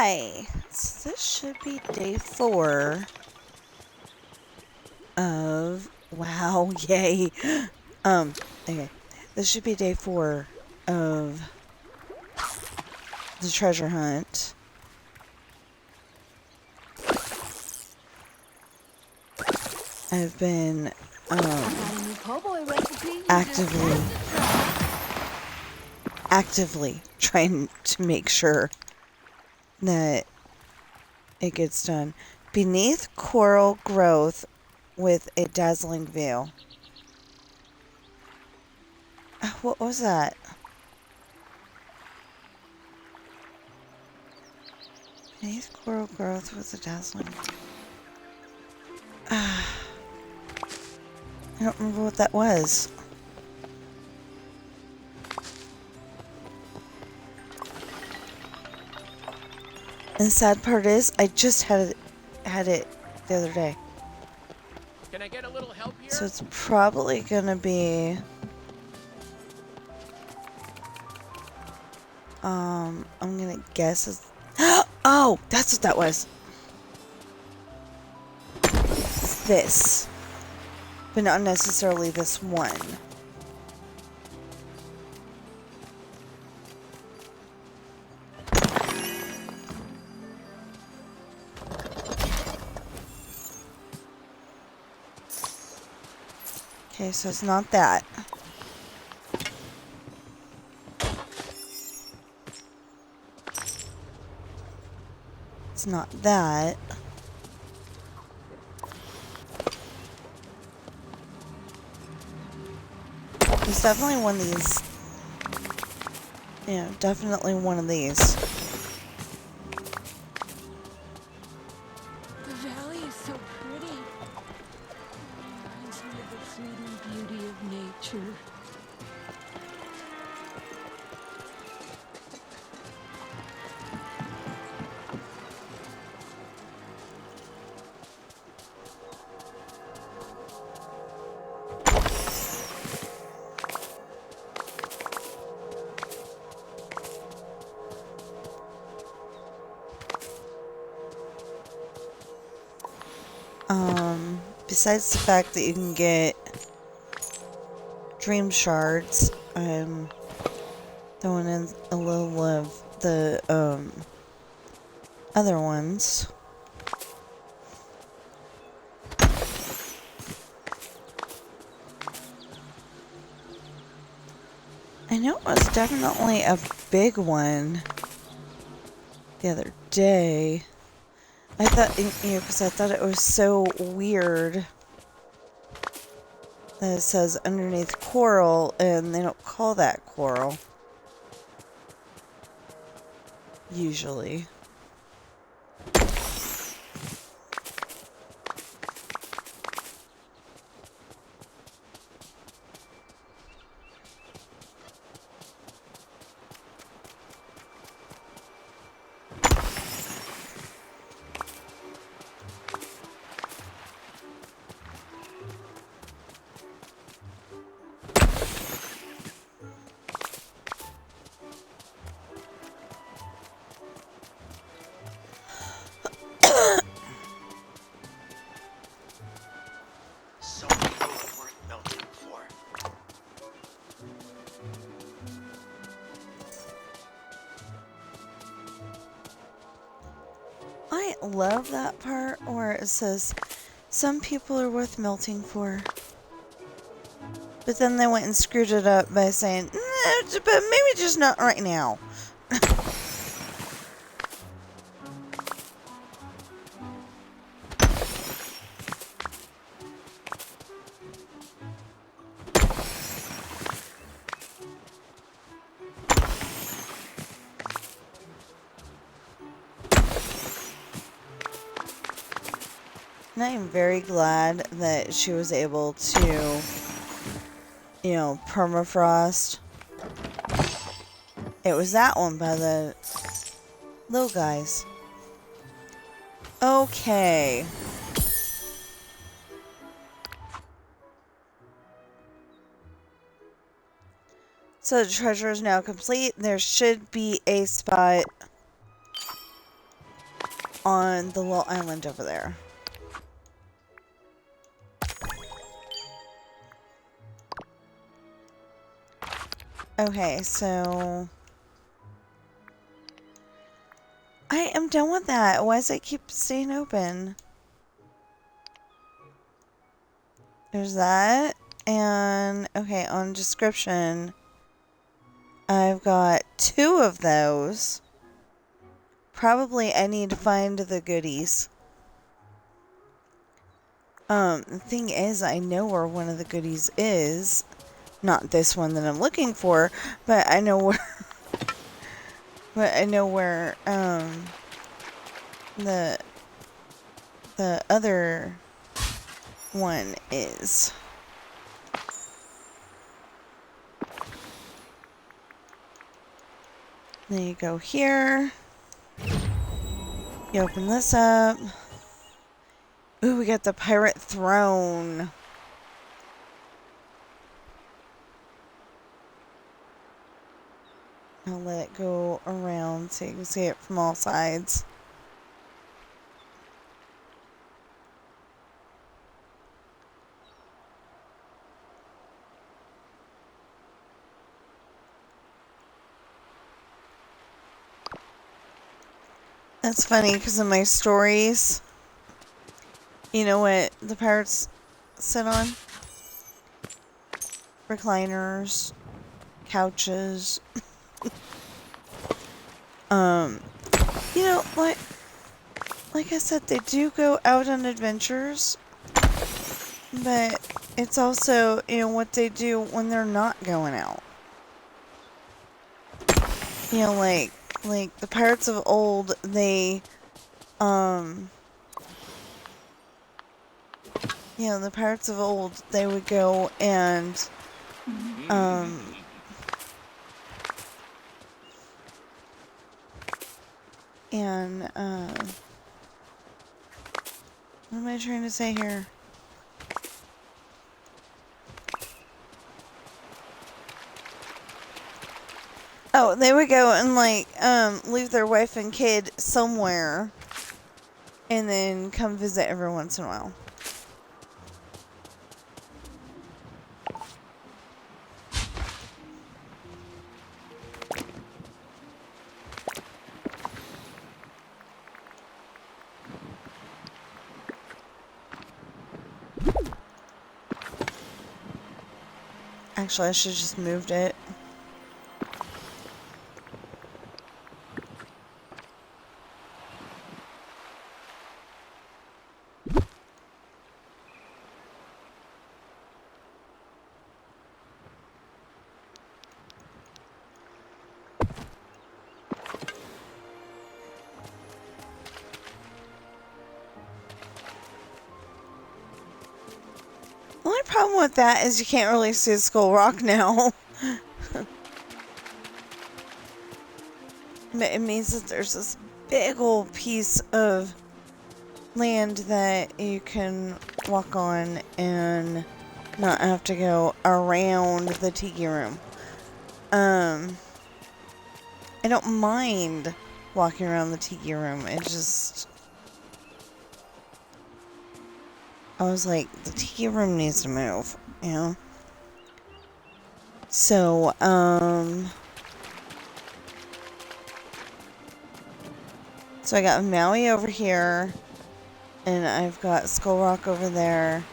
Hi! So this should be day 4 of... Wow, yay! Okay. This should be day 4 of the treasure hunt. I've been, actively trying to make sure that it gets done. Beneath coral growth with a dazzling view. What was that? Beneath coral growth with a dazzling view. I don't remember what that was. And the sad part is, I just had it the other day. Can I get a little help here? So it's probably gonna be I'm gonna guess it's oh, that's what that was. This. But not necessarily this one. Okay, so it's not that. It's not that. It's definitely one of these. Yeah, definitely one of these. The valley is so pretty. It reminds me of the fleeting beauty of nature. Besides the fact that you can get dream shards, I'm throwing in a little of the, other ones. I know it was definitely a big one the other day. I thought, because I thought it was so weird that it says underneath coral, and they don't call that coral. Usually. I love that part where it says, some people are worth melting for. But then they went and screwed it up by saying, but maybe just not right now. And I am very glad that she was able to, permafrost. It was that one by the little guys. Okay. So the treasure is now complete. There should be a spot on the little island over there. Okay, so I am done with that. Why does it keep staying open? There's that. And, okay, on description, I've got 2 of those. Probably I need to find the goodies. The thing is, I know where one of the goodies is. Not this one that I'm looking for, but I know where... but I know where, the other one is. Then you go here. You open this up. Ooh, we got the pirate throne. I'll let it go around so you can see it from all sides. That's funny because in my stories, you know what the pirates sit on? Recliners, couches. You know, like I said, they do go out on adventures, but it's also, you know, what they do when they're not going out. You know, like the pirates of old, they, you know, the pirates of old, they would go and, what am I trying to say here? Oh, they would go and, like, leave their wife and kid somewhere and then come visit every once in a while. Actually, I should have just moved it. The only problem with that is you can't really see Skull Rock now. But it means that there's this big old piece of land that you can walk on and not have to go around the tiki room. I don't mind walking around the tiki room. It just... I was like, the tiki room needs to move, you know? So, so I got Maui over here, and I've got Skull Rock over there.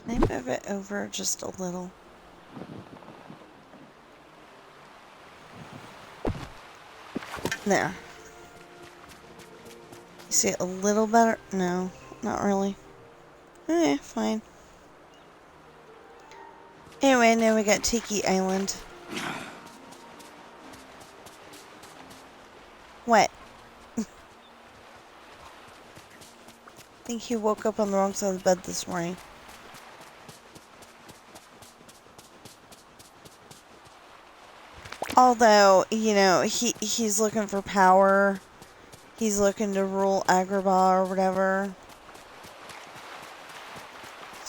Can I move it over just a little? There. You see it a little better? No, not really. Eh, fine. Anyway, now we got Tiki Island. What? I think he woke up on the wrong side of the bed this morning. Although, you know, he's looking for power. He's looking to rule Agrabah or whatever.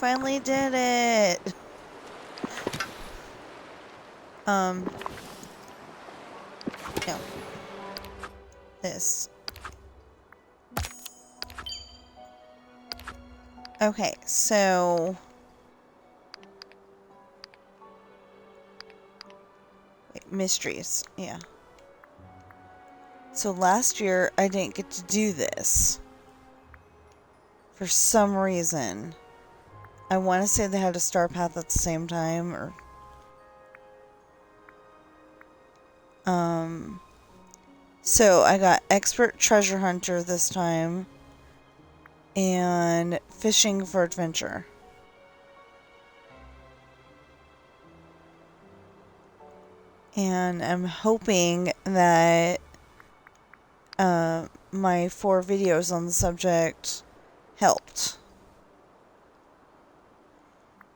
finally did it. No. This. Okay, so... Wait, mysteries, yeah. So last year, I didn't get to do this. For some reason. I want to say they had a star path at the same time, or... So I got Expert Treasure Hunter this time. And Fishing for Adventure. And I'm hoping that my 4 videos on the subject helped.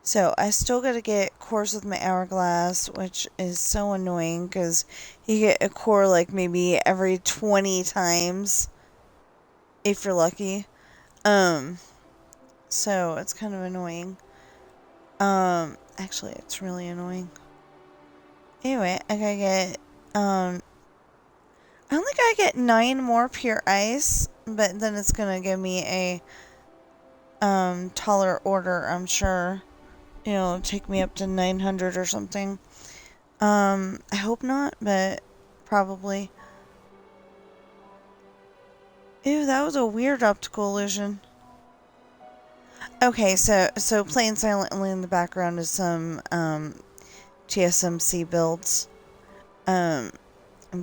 So I still gotta get cores with my hourglass, which is so annoying because you get a core like maybe every 20 times if you're lucky. So it's kind of annoying. Actually, it's really annoying. Anyway, I gotta get, I only gotta get 9 more pure ice, but then it's gonna give me a, taller order, I'm sure. It'll take me up to 900 or something. I hope not, but probably. Ew, that was a weird optical illusion. Okay, so playing silently in the background is some, TSMC builds. I'm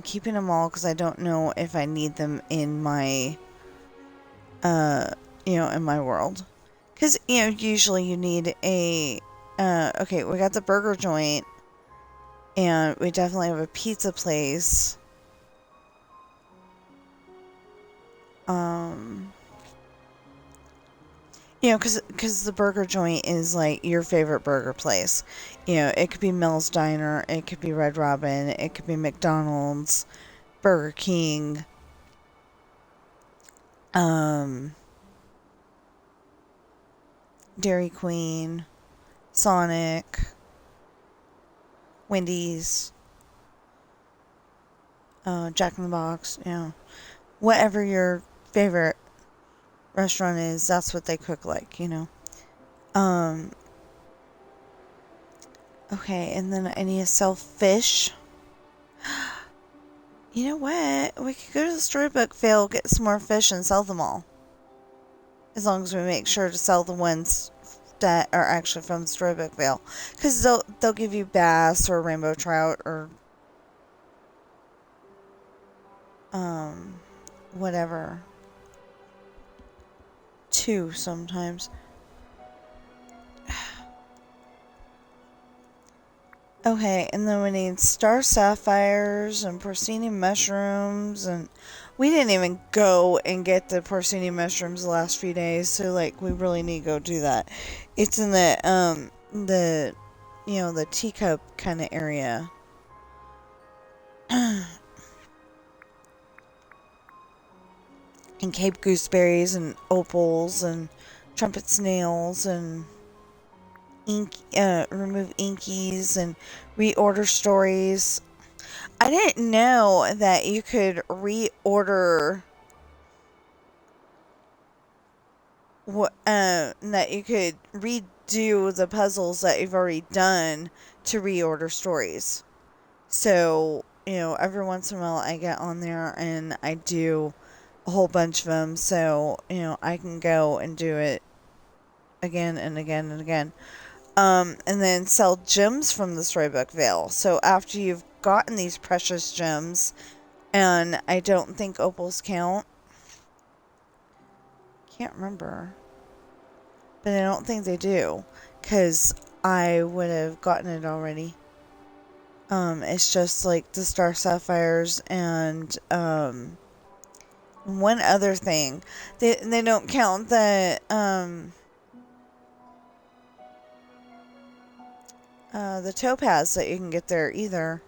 keeping them all because I don't know if I need them in my, in my world. Because, usually you need a, okay, we got the burger joint, and we definitely have a pizza place. Because the burger joint is, like, your favorite burger place. It could be Mel's Diner, it could be Red Robin, it could be McDonald's, Burger King, Dairy Queen, Sonic, Wendy's, Jack in the Box, whatever your favorite restaurant is, that's what they cook like, Okay, and then I need to sell fish. You know what? We could go to the storybook fail, get some more fish, and sell them all. As long as we make sure to sell the ones that are actually from the storybook fail. Because they'll give you bass or rainbow trout or... whatever. 2 sometimes. Okay, and then we need star sapphires and porcini mushrooms, and we didn't even go and get the porcini mushrooms the last few days, so like we really need to go do that. It's in the the teacup kind of area. And Cape gooseberries and opals and trumpet snails and remove inkies and reorder stories. I didn't know that you could reorder that you could redo the puzzles that you've already done to reorder stories. So, every once in a while I get on there and I do a whole bunch of them, so, I can go and do it again and again and again. And then sell gems from the storybook veil. So after you've gotten these precious gems, and I don't think opals count. Can't remember. But I don't think they do, because I would have gotten it already. It's just like the star sapphires and, one other thing. They don't count the topaz that you can get there either.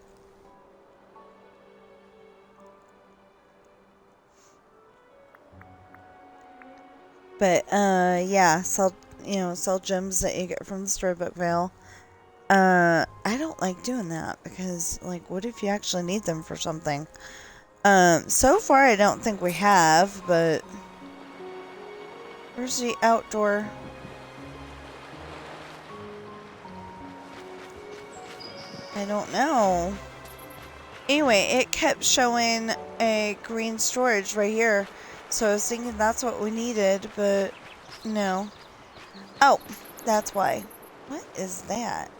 But, yeah, so, sell gems that you get from the storybook veil. I don't like doing that because, like, what if you actually need them for something? So far I don't think we have, but where's the outdoor? I don't know. Anyway, it kept showing a green storage right here, so I was thinking that's what we needed, but no. Oh, that's why. What is that?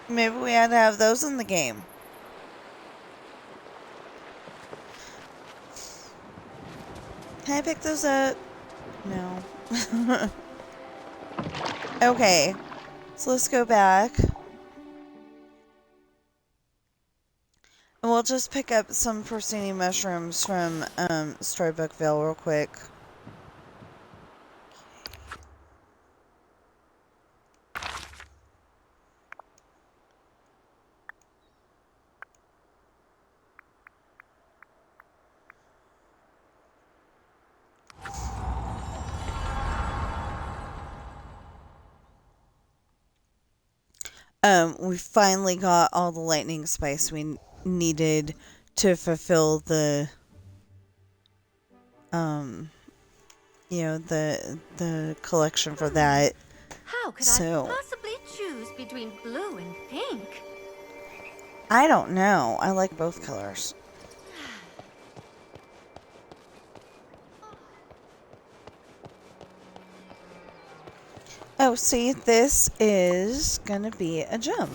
Maybe we had to have those in the game. Can I pick those up? No. Okay, so let's go back. And we'll just pick up some porcini mushrooms from Storybook Vale real quick. We finally got all the lightning spice we needed to fulfill the, the collection for that. How could So, I possibly choose between blue and pink? I don't know. I like both colors. Oh, see, this is gonna be a gem.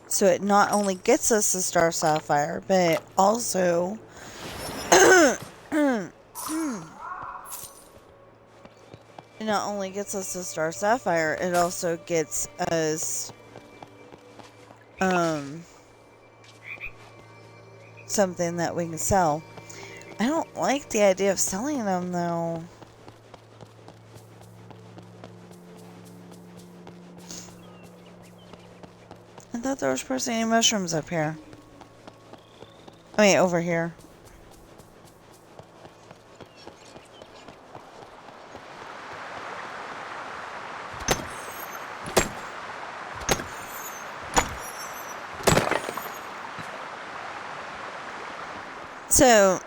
So it not only gets us the Star Sapphire, but it also it not only gets us the Star Sapphire, it also gets us something that we can sell. I don't like the idea of selling them though. I thought there was porcini mushrooms up here. I mean, over here. So,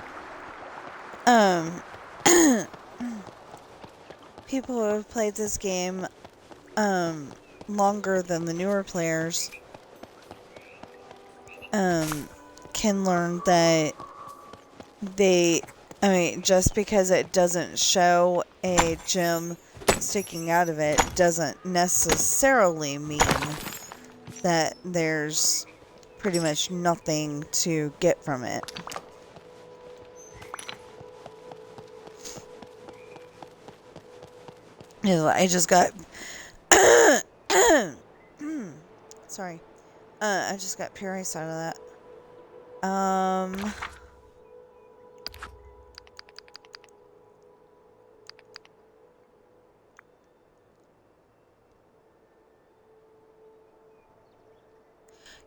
people who have played this game, longer than the newer players, can learn that just because it doesn't show a gem sticking out of it doesn't necessarily mean that there's pretty much nothing to get from it. I just got sorry. I just got pure ice out of that.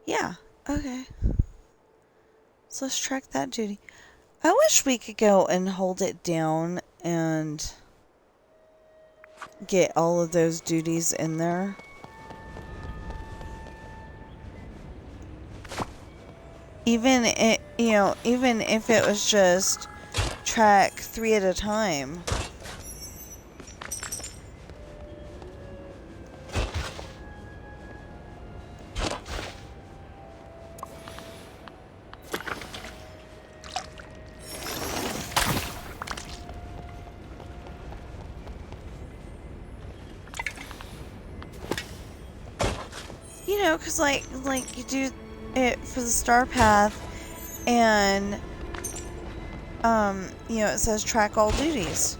Yeah, okay. So let's track that duty. I wish we could go and hold it down and get all of those duties in there. Even if it was just track 3 at a time. You know, because like you do it for the star path, and it says track all duties.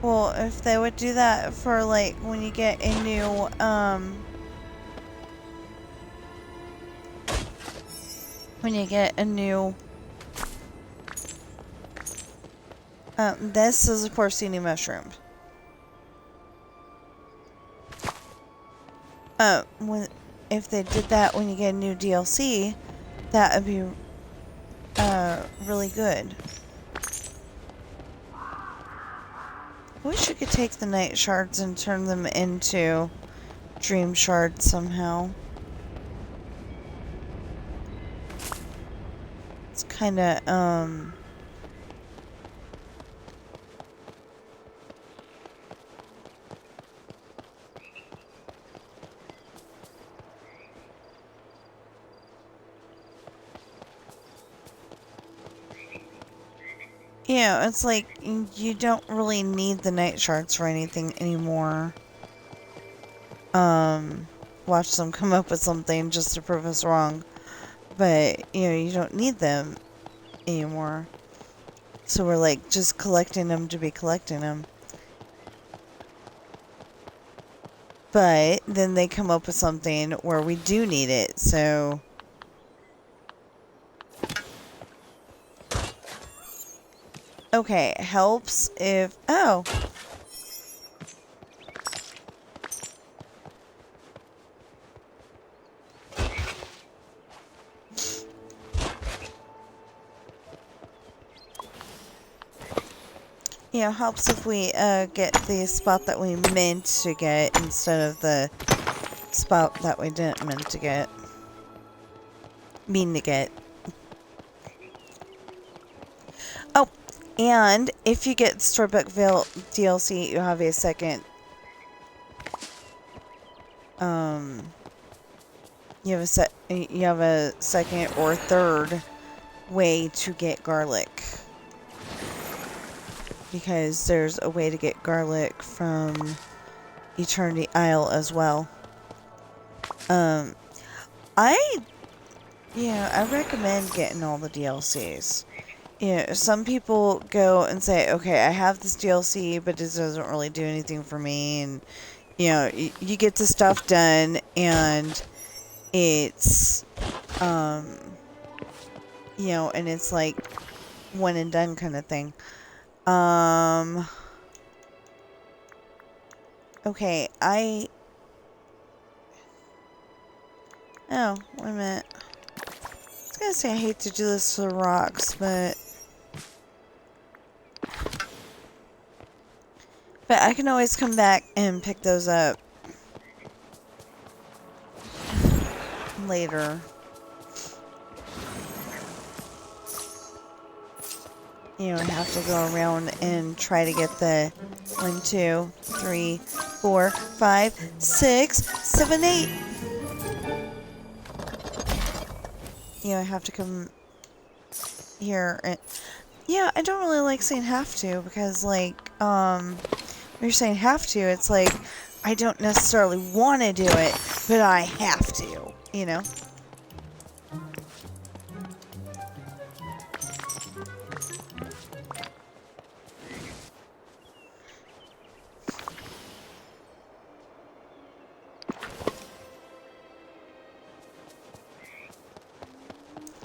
Well, if they would do that for like when you get a new this is of course porcini mushrooms. if they did that when you get a new DLC, that would be really good. I wish you could take the night shards and turn them into dream shards somehow. It's kind of, yeah, it's like you don't really need the night shards for anything anymore. Watch them come up with something just to prove us wrong. But, you know, you don't need them anymore. So we're like just collecting them to be collecting them. But then they come up with something where we do need it, so... Okay, helps if... Oh! Yeah, helps if we get the spot that we meant to get instead of the spot that we didn't mean to get. Oh, and if you get Storybook Vale DLC, you have a second. You have a second or third way to get garlic. Because there's a way to get garlic from Eternity Isle as well. I recommend getting all the DLCs. You know, some people go and say, okay, I have this DLC, but it doesn't really do anything for me. And, you know, you get the stuff done, and it's, you know, and it's like one and done kind of thing. Okay, oh, wait a minute. I was gonna say I hate to do this to the rocks, but I can always come back and pick those up later. You know, I have to go around and try to get the 1, 2, 3, 4, 5, 6, 7, 8. You know, I have to come here and... Yeah, I don't really like saying have to, because, like, when you're saying have to, it's like, I don't necessarily want to do it, but I have to, you know?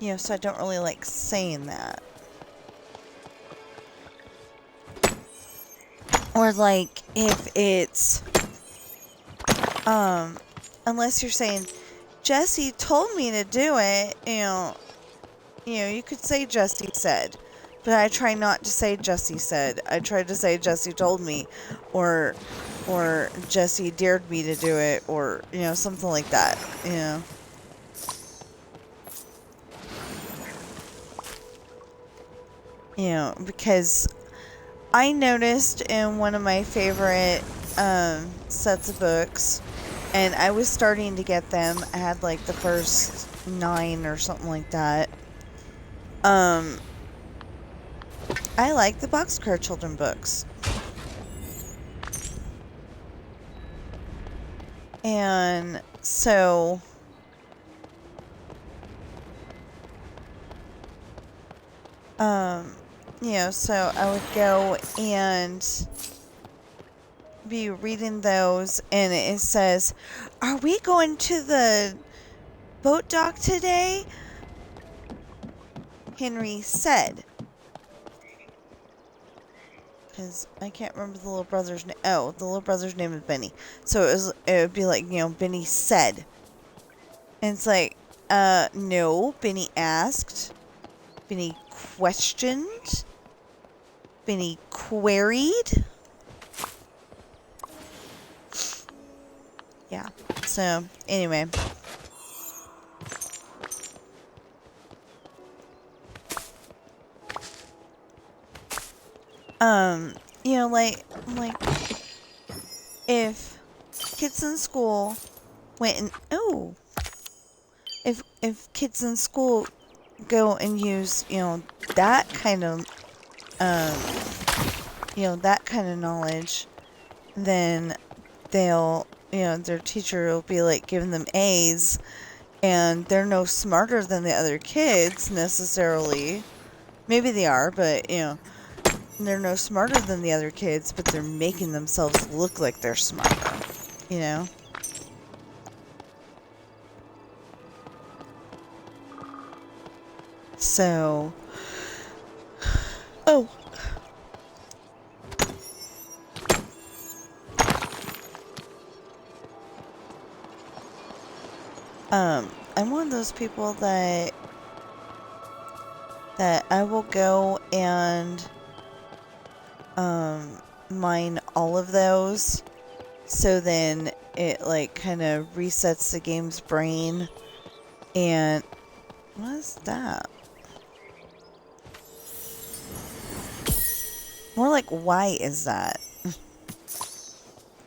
You know, so I don't really like saying that. Or like, if it's, unless you're saying, Jesse told me to do it, you know, you could say Jesse said. But I try not to say Jesse said. I try to say Jesse told me, or Jesse dared me to do it, or, you know, something like that, you know. You know, because I noticed in one of my favorite sets of books, and I was starting to get them. I had like the first 9 or something like that. I like the Boxcar Children books. And so... you know, so I would go and be reading those, and it says, "Are we going to the boat dock today?" Henry said. Because I can't remember the little brother's name. Oh, the little brother's name is Benny. So it would be like, you know, Benny said And it's like, no, Benny asked. Benny questioned. Benny queried. Yeah. So, anyway. You know, like, if kids in school went and, if kids in school go and use, that kind of, that kind of knowledge, then they'll, their teacher will be like giving them A's, and they're no smarter than the other kids necessarily. Maybe they are, but, they're no smarter than the other kids, but they're making themselves look like they're smarter, So, I'm one of those people that I will go and mine all of those, so then it like kind of resets the game's brain. And what is that? More like, why is that?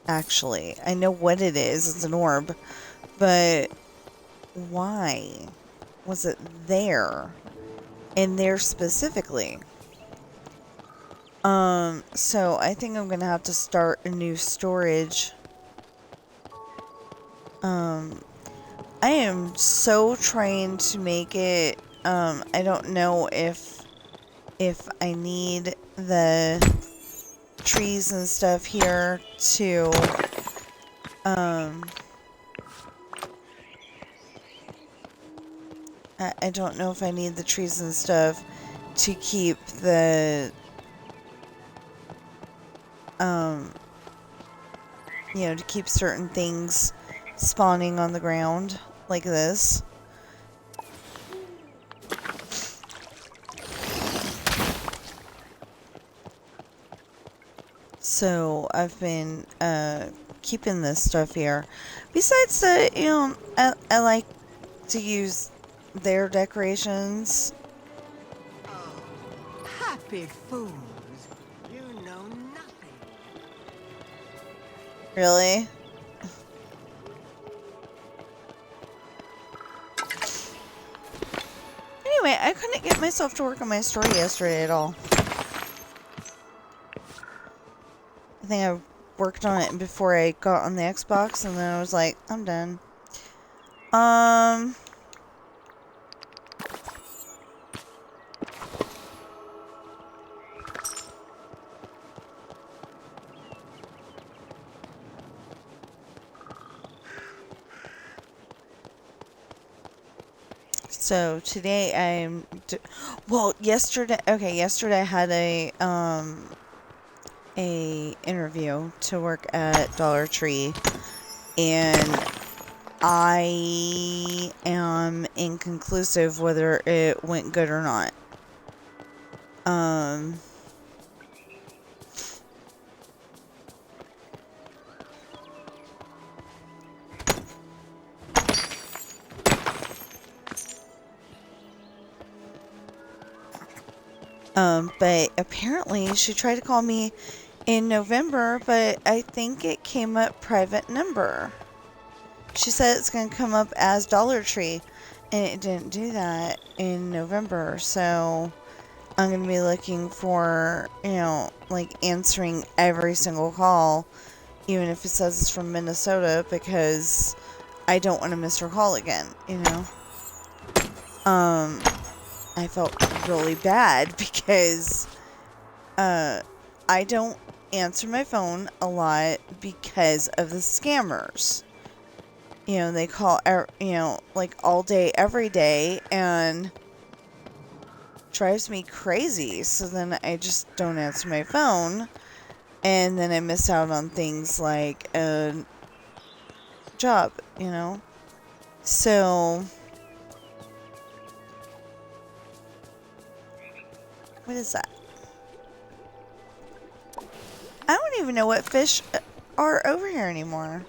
Actually, I know what it is. It's an orb, but why was it there? And there specifically. So I think I'm gonna have to start a new storage. I am so trying to make it, I don't know if I need the trees and stuff here to, I don't know if I need the trees and stuff to keep the, to keep certain things spawning on the ground like this. So I've been keeping this stuff here. Besides that, I like to use their decorations. Oh, happy fools. You know nothing. Really? Anyway, I couldn't get myself to work on my story yesterday at all. I think I worked on it before I got on the Xbox, and then I was like, I'm done. So today yesterday I had a interview to work at Dollar Tree, and I am inconclusive whether it went good or not. But apparently she tried to call me in November, but I think it came up private number. She said it's going to come up as Dollar Tree, and it didn't do that in November, so I'm going to be looking for, like answering every single call, even if it says it's from Minnesota, because I don't want to miss her call again, I felt really bad because I don't answer my phone a lot because of the scammers. They call, like all day, every day, and drives me crazy. So then I just don't answer my phone, and then I miss out on things like a job, So, what is that? I don't even know what fish are over here anymore.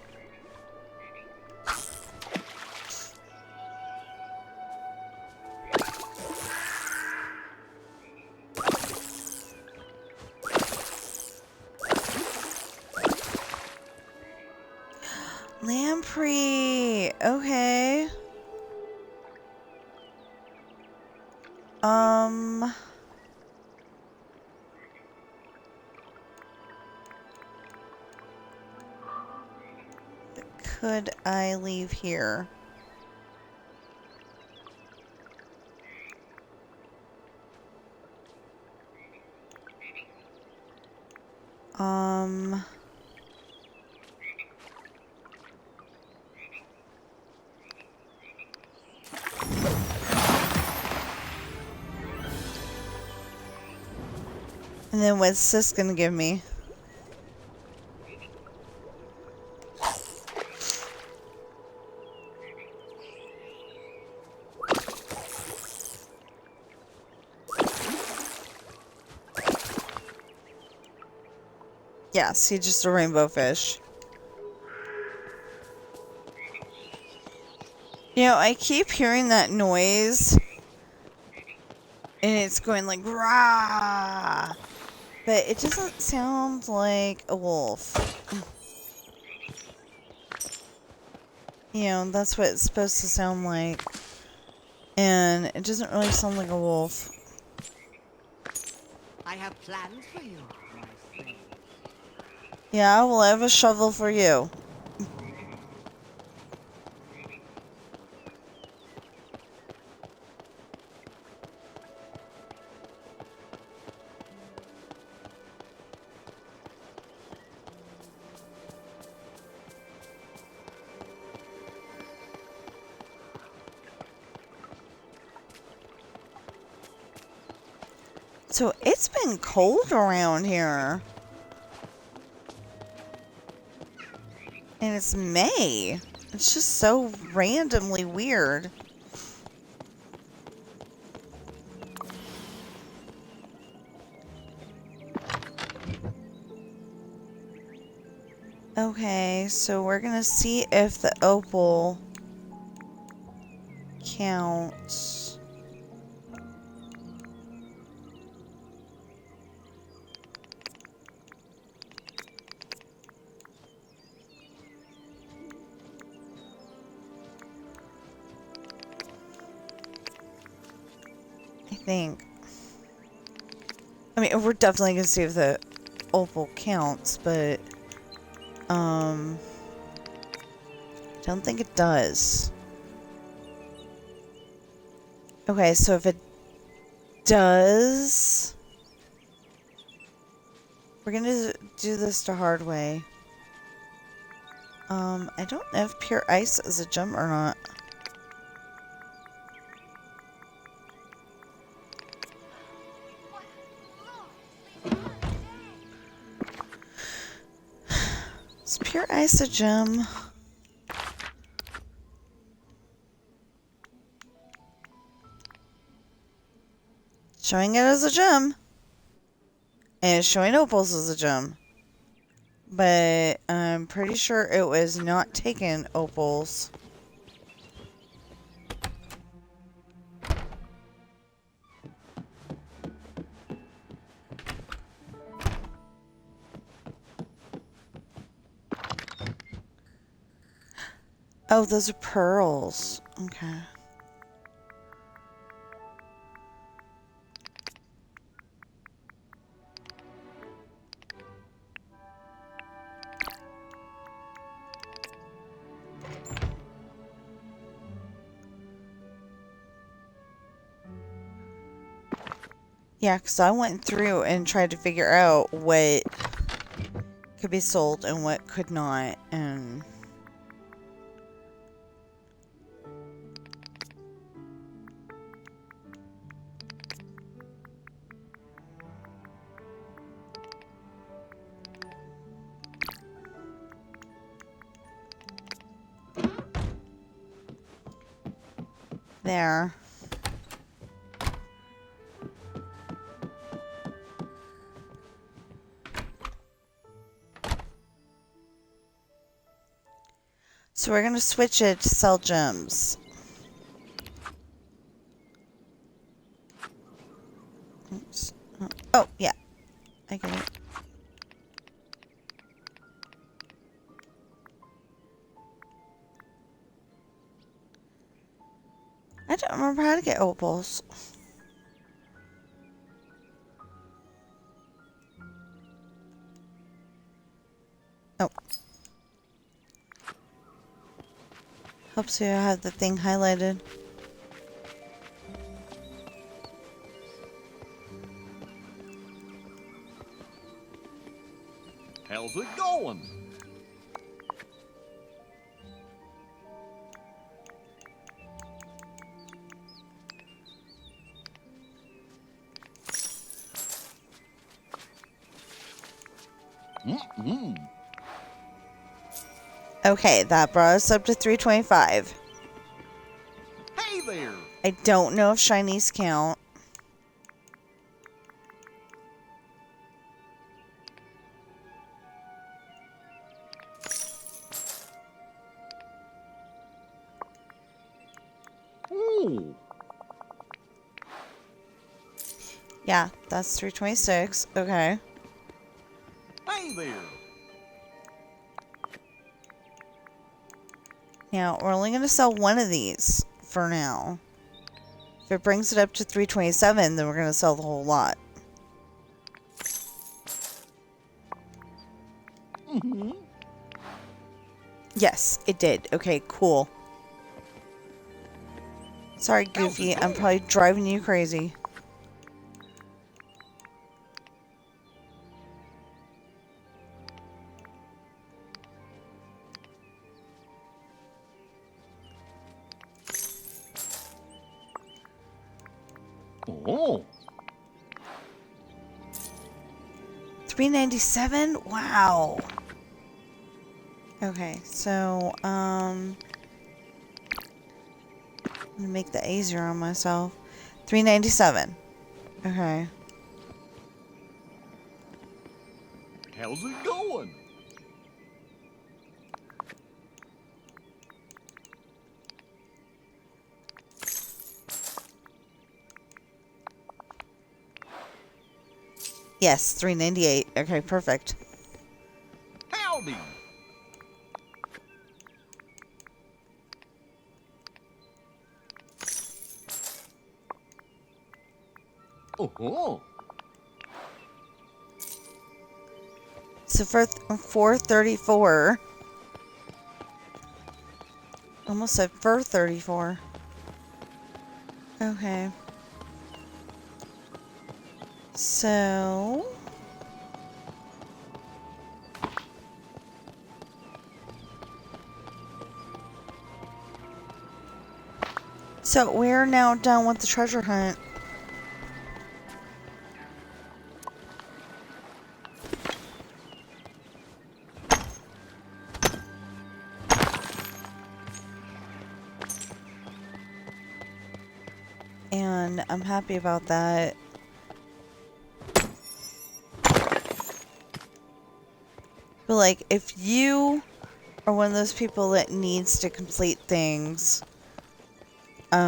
Lamprey. Okay. Could I leave here? And then what's this gonna give me? Yeah, see, just a rainbow fish. You know, I keep hearing that noise. And it's going like, rah! But it doesn't sound like a wolf. You know, that's what it's supposed to sound like. And it doesn't really sound like a wolf. I have plans for you, my friend. Yeah, well, I have a shovel for you. So it's been cold around here. And it's May. It's just so randomly weird. Okay, so we're gonna see if the opal counts. I think. I mean, we're definitely gonna see if the opal counts, but I don't think it does. Okay, so if it does, we're gonna do this the hard way. I don't know if pure ice is a gem or not. Is pure ice a gem? Showing it as a gem. And it's showing opals as a gem. But I'm pretty sure it was not taking opals. Oh, those are pearls. Okay. Yeah, because I went through and tried to figure out what could be sold and what could not, and there. So we're going to switch it to sell gems. Oops. Oh, yeah. I get it. I don't remember how to get opals. Oh. Helps you have the thing highlighted. How's it going? Okay, that brought us up to 325. Hey there! I don't know if shinies count. Ooh. Yeah, that's 326. Okay. Hey there! Now, we're only going to sell one of these for now. If it brings it up to 327, then we're going to sell the whole lot. Yes, it did. Okay, cool. Sorry, Goofy. I'm probably driving you crazy. Oh. 397? Wow. Okay, so, I'm gonna make that easier on myself. 397. Okay. How's it going? Yes, 398. Okay, perfect. Howdy! Oh. So for 434. Almost said for 34. Okay. So we're now done with the treasure hunt. And I'm happy about that. But like, if you are one of those people that needs to complete things, you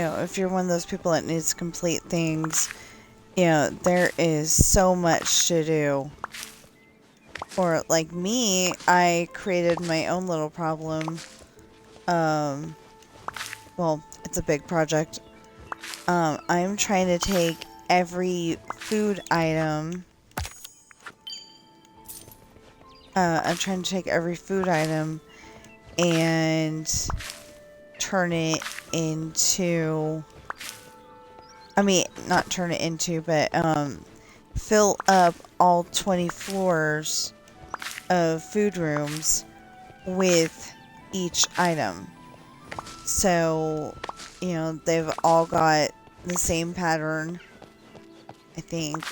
know, if you're one of those people that needs to complete things, you know, there is so much to do. Or like me, I created my own little problem. Well, it's a big project. I'm trying to take every food item. I'm trying to take every food item and turn it into, I mean, not turn it into, but fill up all 20 floors of food rooms with each item. So, you know, they've all got the same pattern, I think.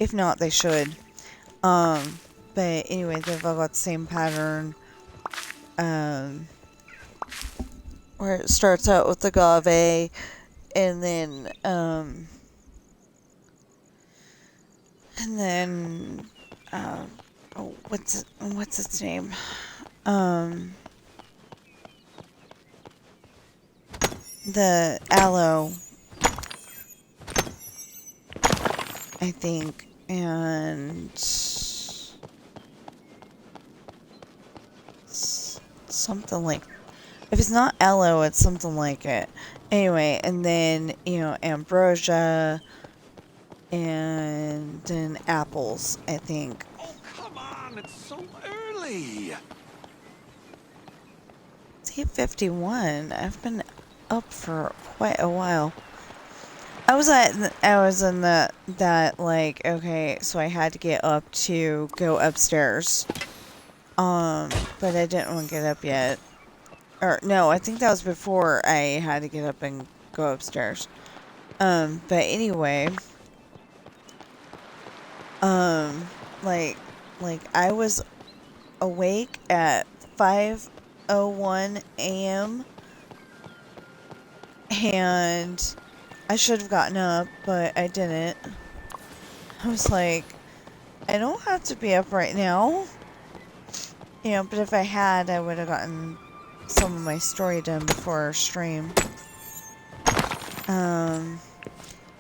If not, they should. But anyway, they've all got the same pattern. where it starts out with agave, and then oh, what's its name? The aloe, I think, and something like, if it's not aloe, it's something like it. Anyway, and then, you know, ambrosia, and then apples, I think. Oh, come on, it's so early. It's 8:51. I've been up for quite a while. I was in that like, okay, so I had to get up to go upstairs. But I didn't want to get up yet. Or no, I think that was before I had to get up and go upstairs. But anyway, like I was awake at 5:01 a.m. and I should have gotten up, but I didn't. I was like, I don't have to be up right now. You know, but if I had, I would have gotten some of my story done before our stream.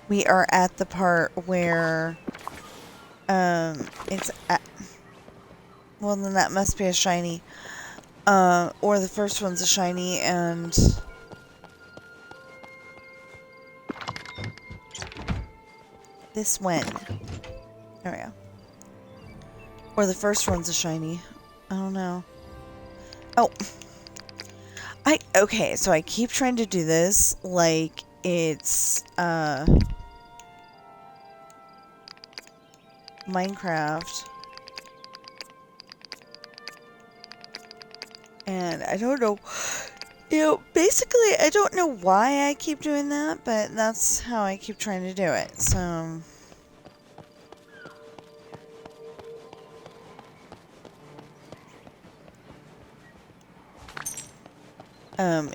We are at the part where, it's at, well then that must be a shiny. Or the first one's a shiny, and this one. There we go. Or the first one's a shiny. I don't know. Oh. Okay, so I keep trying to do this like it's, Minecraft. And I don't know, you know, basically I don't know why I keep doing that, but that's how I keep trying to do it, so...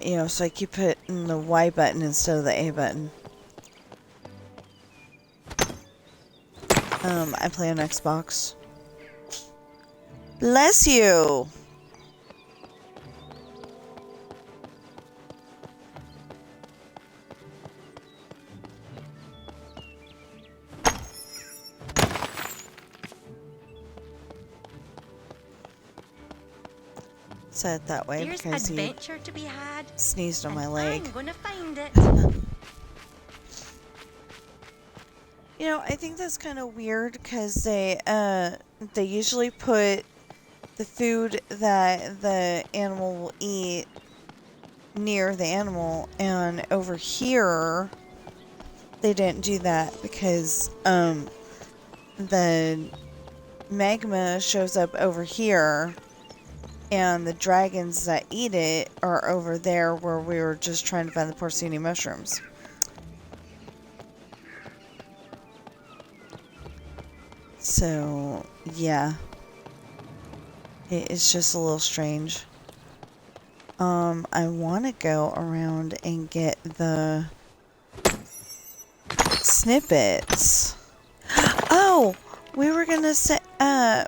you know, so I keep hitting the Y button instead of the A button. I play on Xbox. Bless you! Said it that way There's because he adventure to be had. sneezed on and my leg. I'm gonna find it. You know, I think that's kind of weird because they usually put the food that the animal will eat near the animal, and over here they didn't do that because the magma shows up over here and the dragons that eat it are over there where we were just trying to find the porcini mushrooms. So, yeah. It's just a little strange. I want to go around and get the snippets. Oh! We were gonna say,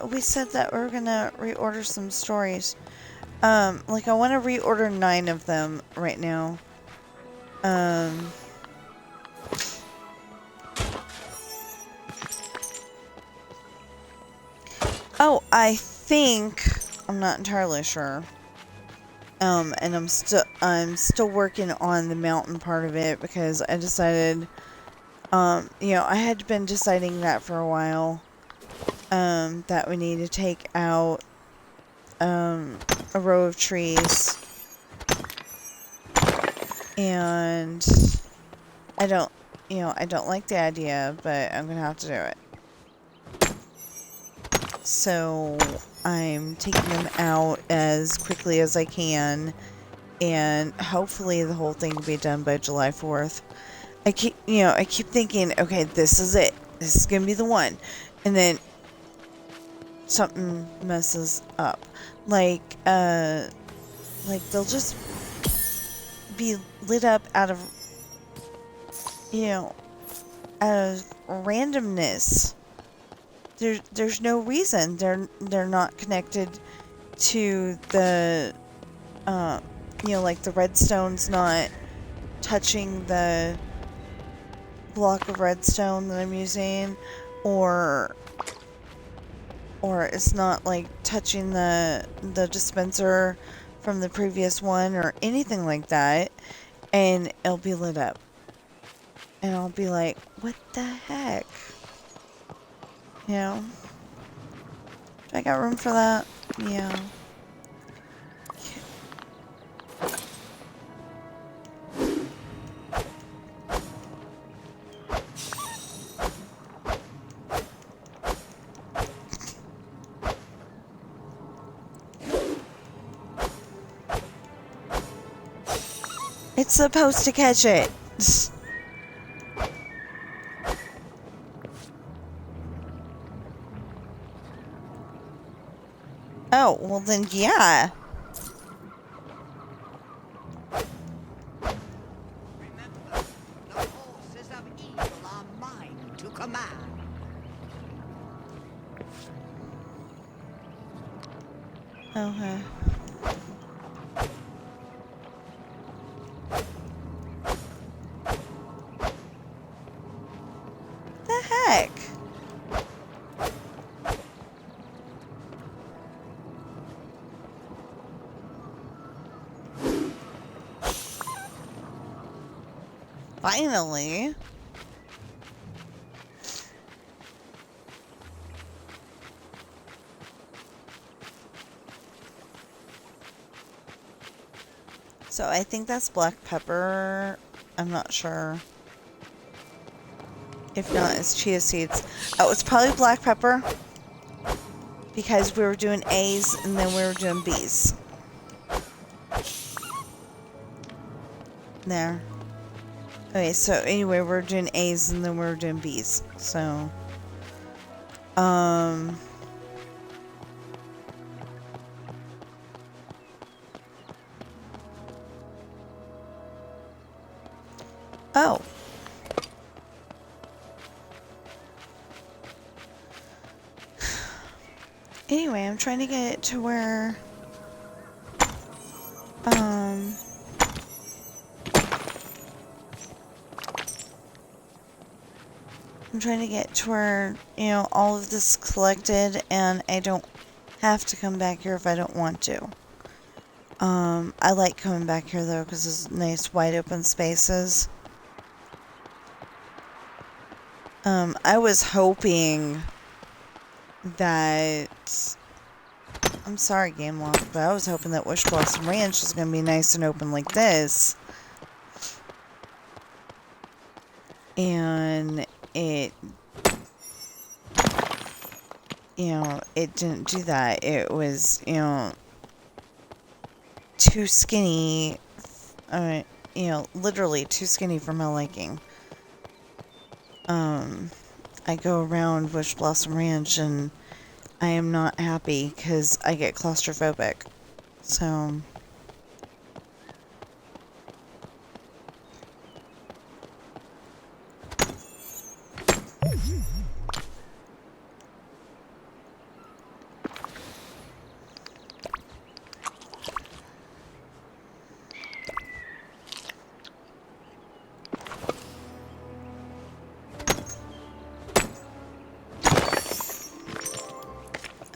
we said that we were gonna reorder some stories. Like I want to reorder 9 of them right now. Oh, I think, I'm not entirely sure. And I'm still working on the mountain part of it because I decided, you know, I had been deciding that for a while. That we need to take out, a row of trees. And I don't like the idea, but I'm gonna have to do it. So I'm taking them out as quickly as I can, and hopefully the whole thing will be done by July 4th. I keep thinking, okay, this is it. This is gonna be the one. And then something messes up. Like, Like, they'll just be lit up out of, you know, out of randomness. There's no reason. They're not connected to the, you know, like the redstone's not touching the block of redstone that I'm using, or it's not like touching the dispenser from the previous one or anything like that, and it'll be lit up. And I'll be like, what the heck? You know? Do I got room for that? Yeah. It's supposed to catch it. Oh, well then, yeah. Remember, the forces of evil are mine to command. Okay. The heck? Finally. So I think that's black pepper. I'm not sure. If not, it's chia seeds. Oh, it's probably black pepper. Because we were doing A's and then we were doing B's. There. Okay, so anyway, we're doing A's and then we're doing B's. So, oh. Anyway, I'm trying to get it to where, I'm trying to get to where, you know, all of this is collected and I don't have to come back here if I don't want to. I like coming back here though because there's nice wide open spaces. I was hoping that, I'm sorry Game Lock, but I was hoping that Wish Blossom Ranch was going to be nice and open like this. And it, you know, it didn't do that. It was, you know, too skinny, you know, literally too skinny for my liking. I go around Wish Blossom Ranch and I am not happy because I get claustrophobic. So,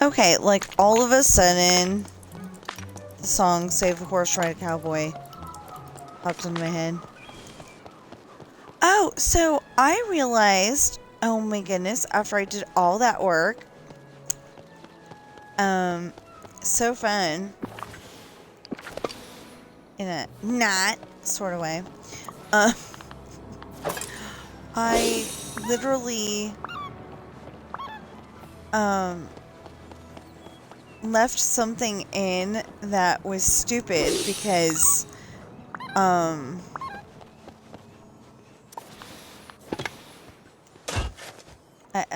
okay, like all of a sudden, the song Save a Horse, Ride a Cowboy popped into my head. Oh, so I realized, oh my goodness, after I did all that work, so fun, in a not sort of way, I literally, left something in that was stupid because, I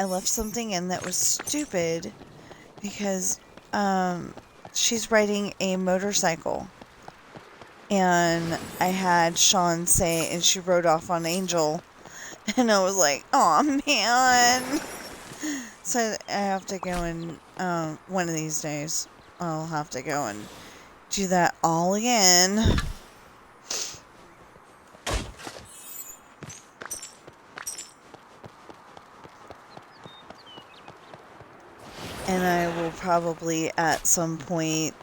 left something in that was stupid because, she's riding a motorcycle. and I had Sean say, and she rode off on Angel, and I was like, "Aw, man." So I have to go and one of these days I'll have to go and do that all again. And I will probably at some point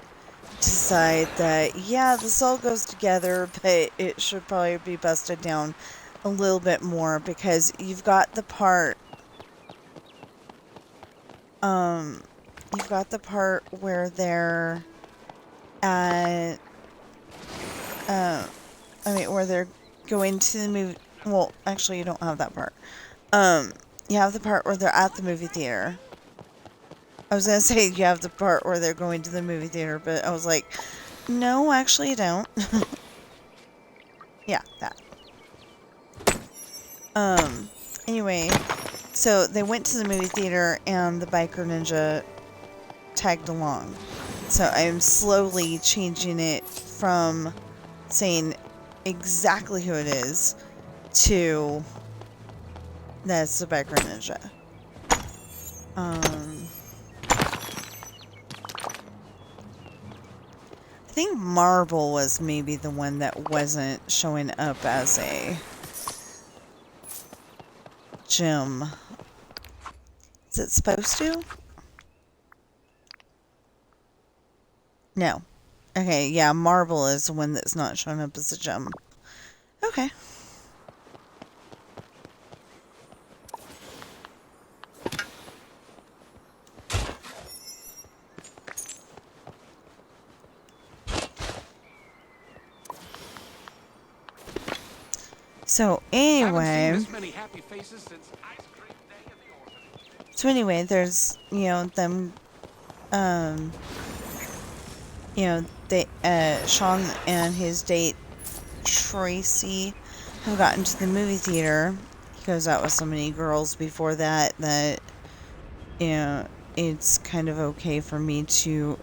decide that, yeah, this all goes together, but it should probably be busted down a little bit more, because you've got the part where they're at where they're going to the movie. Well, actually, you don't have that part. You have the part where they're at the movie theater. I was gonna say you have the part where they're going to the movie theater, but I was like, no, actually you don't. Yeah, that. Anyway, so they went to the movie theater and the biker ninja tagged along. So I'm slowly changing it from saying exactly who it is to that's the biker ninja. I think Marble was maybe the one that wasn't showing up as a gem. Is it supposed to? No. Okay, yeah, Marble is the one that's not showing up as a gem. Okay. So anyway, there's, you know, them, you know, they, Sean and his date Tracy have gotten to the movie theater. He goes out with so many girls before that, you know, it's kind of okay for me to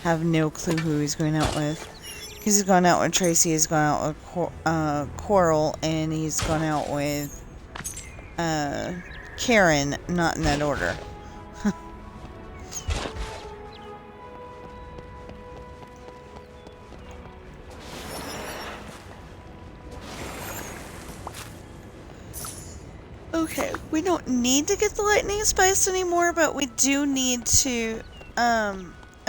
have no clue who he's going out with. He's gone out with Tracy, he's gone out with Coral, and he's gone out with Karen, not in that order. Okay, we don't need to get the lightning spice anymore, but we do need to,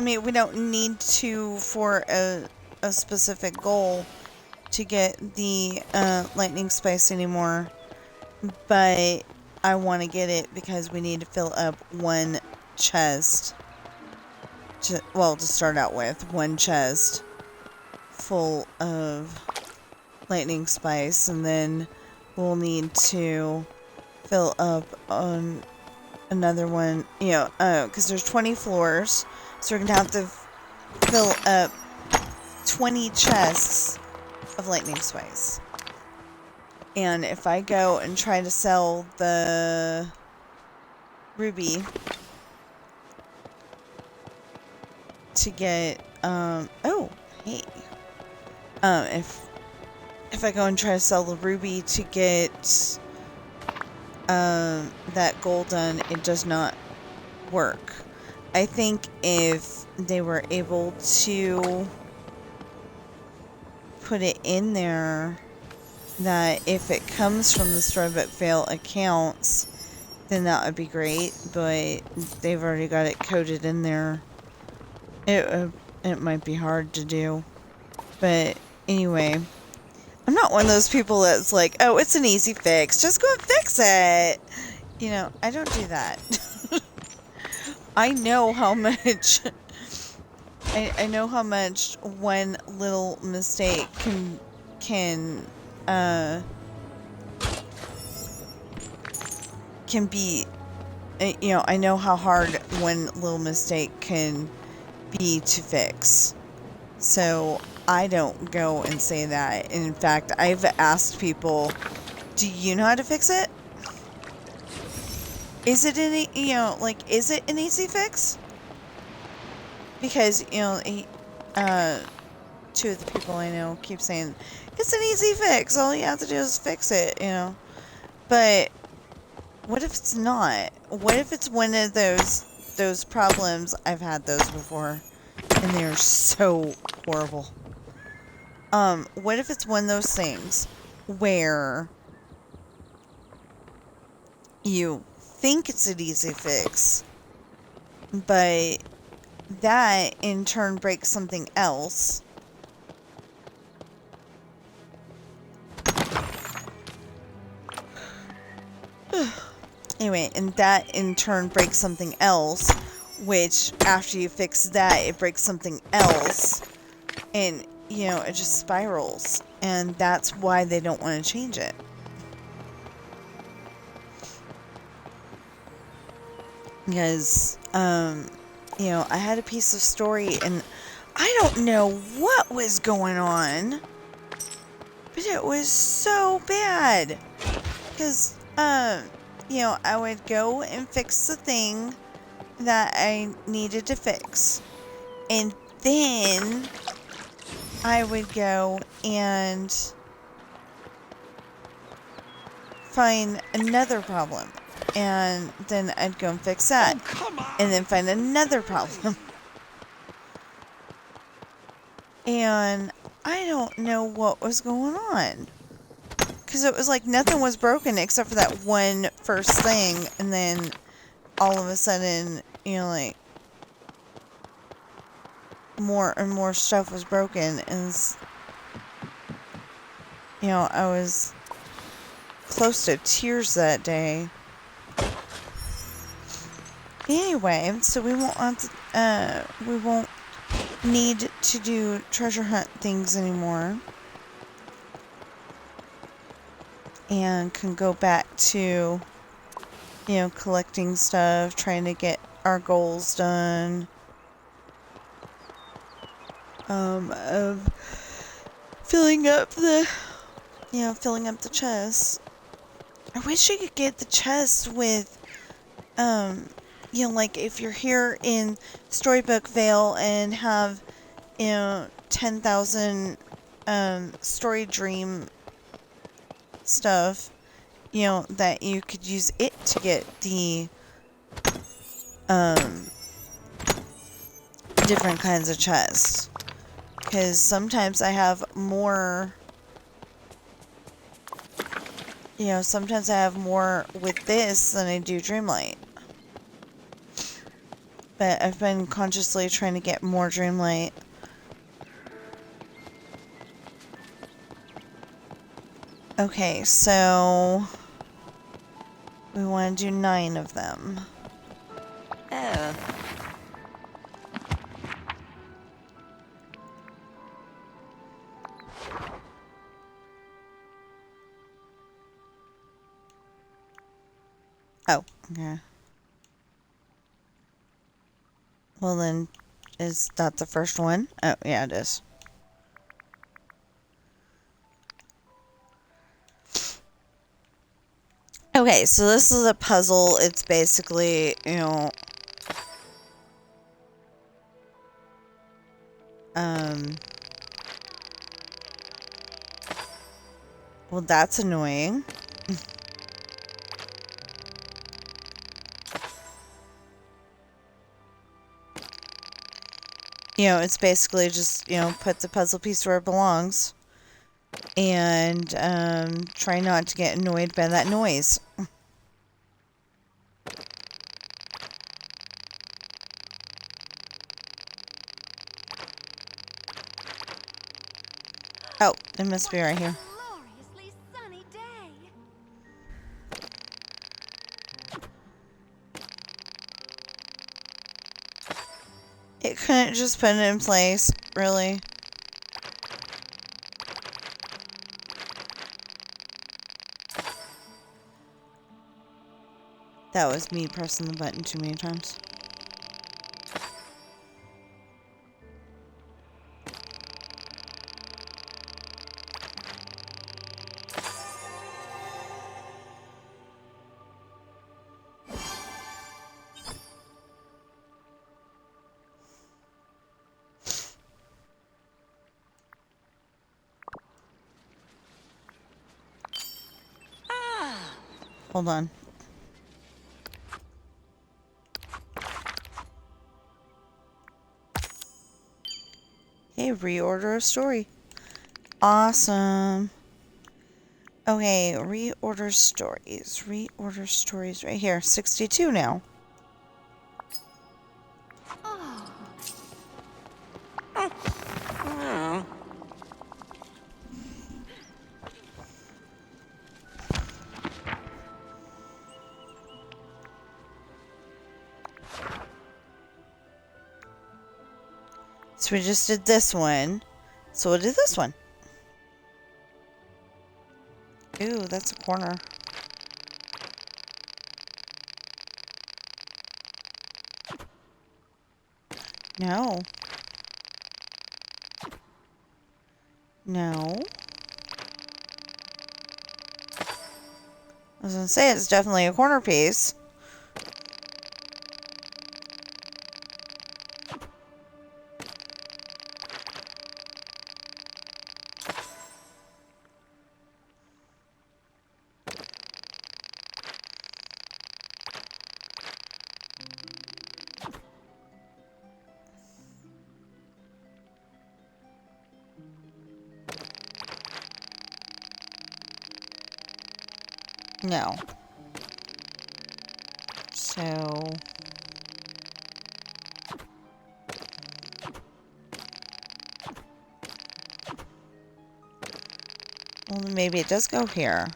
we don't need to for a specific goal to get the lightning spice anymore, but I want to get it because we need to fill up one chest to start out with, one chest full of lightning spice, and then we'll need to fill up on another one, you know, because there's 20 floors, so we're gonna have to fill up 20 chests of lightning spice. And if I go and try to sell the ruby to get, oh, hey. If I go and try to sell the ruby to get, that gold done, it does not work. I think if they were able to put it in there that if it comes from the Storybook Fail accounts, then that would be great, but they've already got it coded in there. It might be hard to do, but anyway, I'm not one of those people that's like, oh, it's an easy fix, just go and fix it. You know, I don't do that. I know how much I know how much one little mistake can be, you know, I know how hard one little mistake can be to fix. So I don't go and say that. In fact, I've asked people, do you know how to fix it? Is it any, you know, like, is it an easy fix? Because, you know, two of the people I know keep saying, it's an easy fix. All you have to do is fix it, you know. But what if it's not? What if it's one of those problems? I've had those before, and they're so horrible. What if it's one of those things where you think it's an easy fix, but that in turn breaks something else? Anyway, and that in turn breaks something else, which after you fix that, it breaks something else, and, you know, it just spirals, and that's why they don't want to change it. Because, you know, I had a piece of story, and I don't know what was going on, but it was so bad. Because, you know, I would go and fix the thing that I needed to fix. And then I would go and find another problem. And then I'd go and fix that. Oh, come on. And then find another problem. And I don't know what was going on. Because it was like nothing was broken except for that one first thing. And then all of a sudden, you know, like, more and more stuff was broken. And, you know, I was close to tears that day. Anyway, so we won't have to, we won't need to do treasure hunt things anymore. And can go back to, you know, collecting stuff, trying to get our goals done. Of filling up the, you know, filling up the chest. I wish I could get the chest with, you know, like if you're here in Storybook Vale and have, you know, 10,000, story dream stuff, you know, that you could use it to get the, different kinds of chests. Because sometimes I have more, you know, sometimes I have more with this than I do Dreamlight. But I've been consciously trying to get more Dreamlight. Okay, so we want to do 9 of them. Oh. Oh, okay. Well then, is that the first one? Oh, yeah, it is. Okay, so this is a puzzle. It's basically, you know, well, that's annoying. You know, it's basically just, you know, put the puzzle piece where it belongs. And, try not to get annoyed by that noise. Oh, it must be right here. Gloriously sunny day. It couldn't just put it in place, really. That was me pressing the button too many times. Hold on. Hey, reorder a story. Awesome. Okay, reorder stories. Reorder stories right here. 62 now. So we just did this one. So we'll do this one. Ooh, that's a corner. No. No. I was gonna say, it's definitely a corner piece. No. So... well, then maybe it does go here.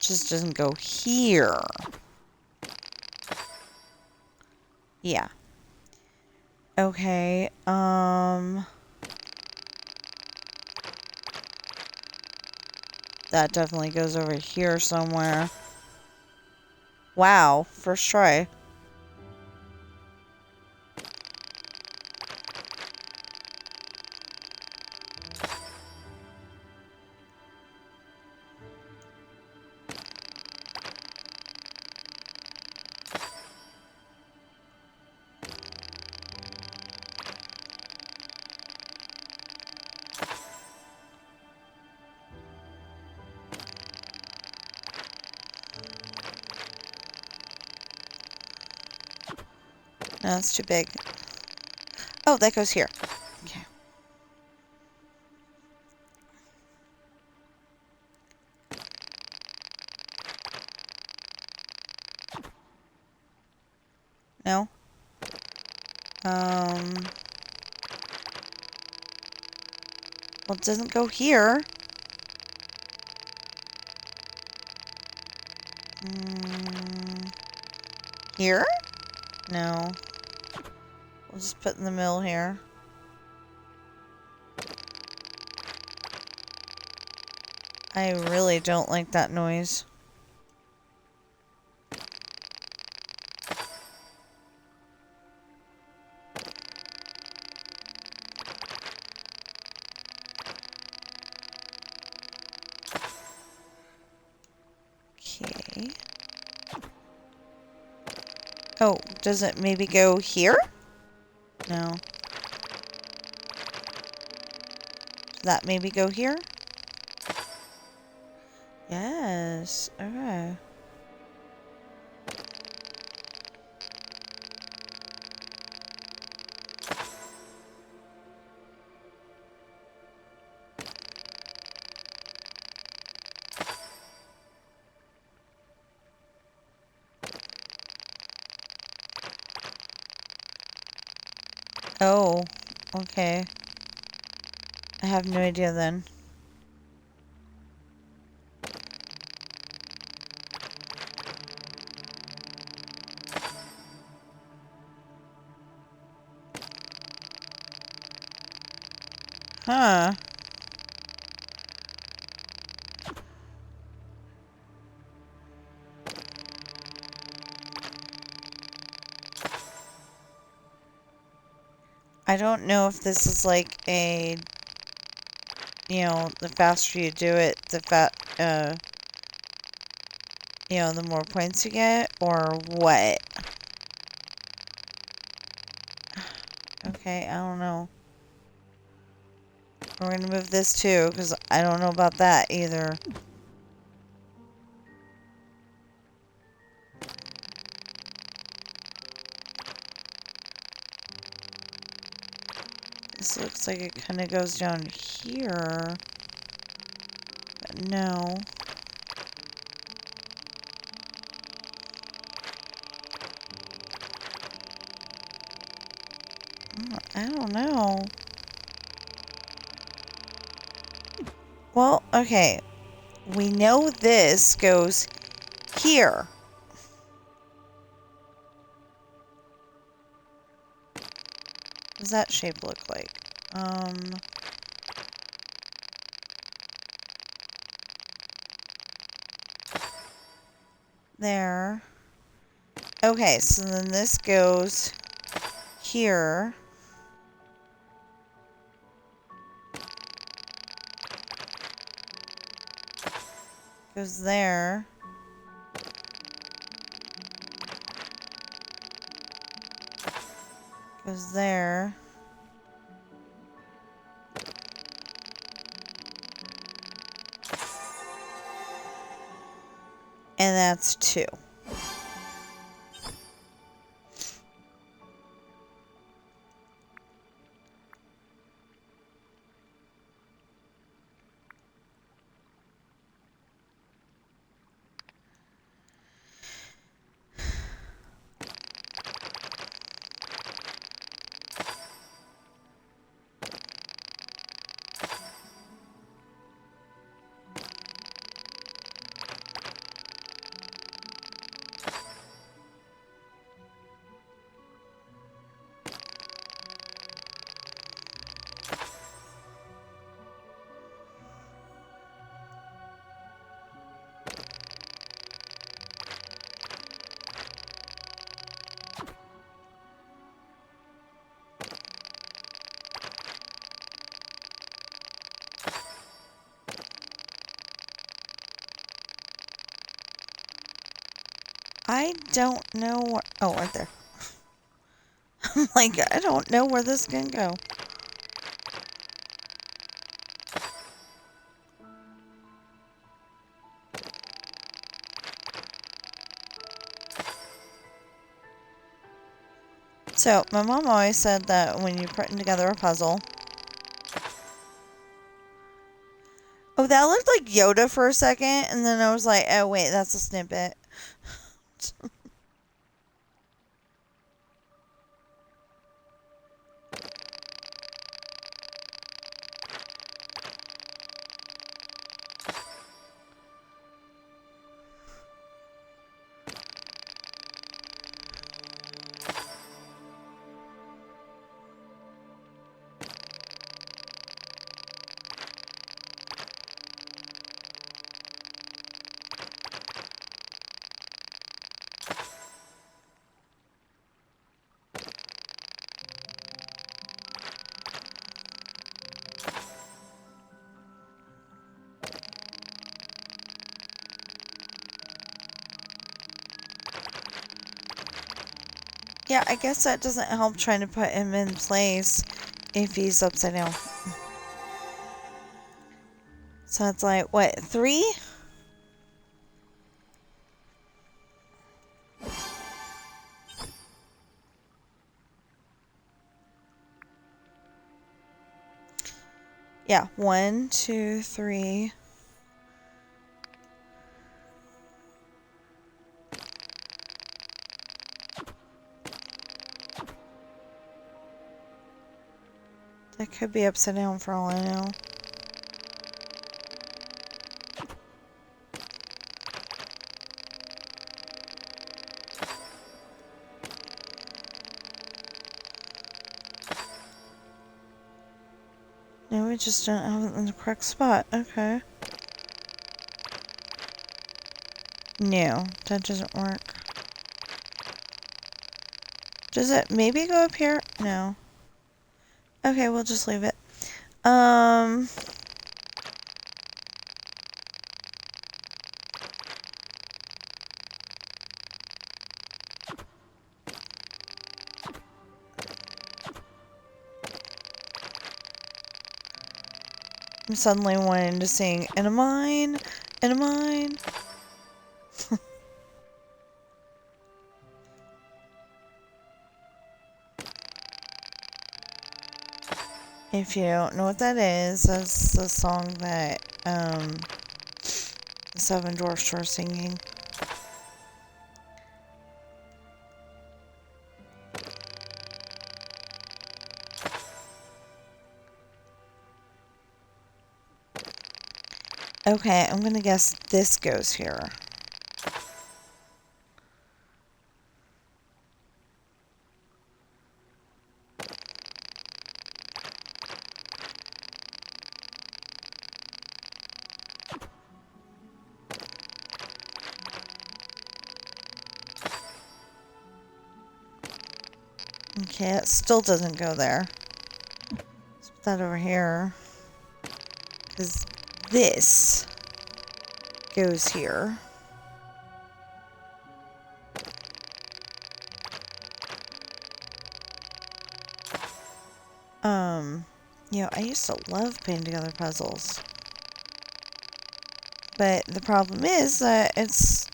Just doesn't go here. Yeah. Okay, that definitely goes over here somewhere. Wow, first try. No, that's too big. Oh, that goes here. Okay. No? Well, it doesn't go here. Here? No. We'll just put in the middle here. I really don't like that noise. Okay. Oh, does it maybe go here? No. Does that maybe go here? Yes. Okay. Oh, okay. I have no idea then. Huh. I don't know if this is like a, you know, the faster you do it, you know, the more points you get, or what? Okay, I don't know. We're gonna move this too, because I don't know about that either. This looks like it kind of goes down here. But no. I don't know. Well, okay. We know this goes here. What does that shape look like? There. Okay, so then this goes here. Goes there. Goes there. And that's 2. I don't know where... Oh, right there. I'm like, I don't know where this can go. So, my mom always said that when you're putting together a puzzle... Oh, that looked like Yoda for a second, and then I was like, oh wait, that's a snippet. Yeah, I guess that doesn't help trying to put him in place if he's upside down. So it's like, what, 3? Yeah, 1, 2, 3. That could be upside down for all I know. No, we just don't have it in the correct spot. Okay. No, that doesn't work. Does it maybe go up here? No. Okay, we'll just leave it. I'm suddenly wanting to sing, and a mine, and a mine. If you don't know what that is, that's the song that the Seven Dwarfs were singing. Okay, I'm gonna guess this goes here. Okay, it still doesn't go there. Let's put that over here. Because this goes here. You know, I used to love putting together puzzles. But the problem is that it's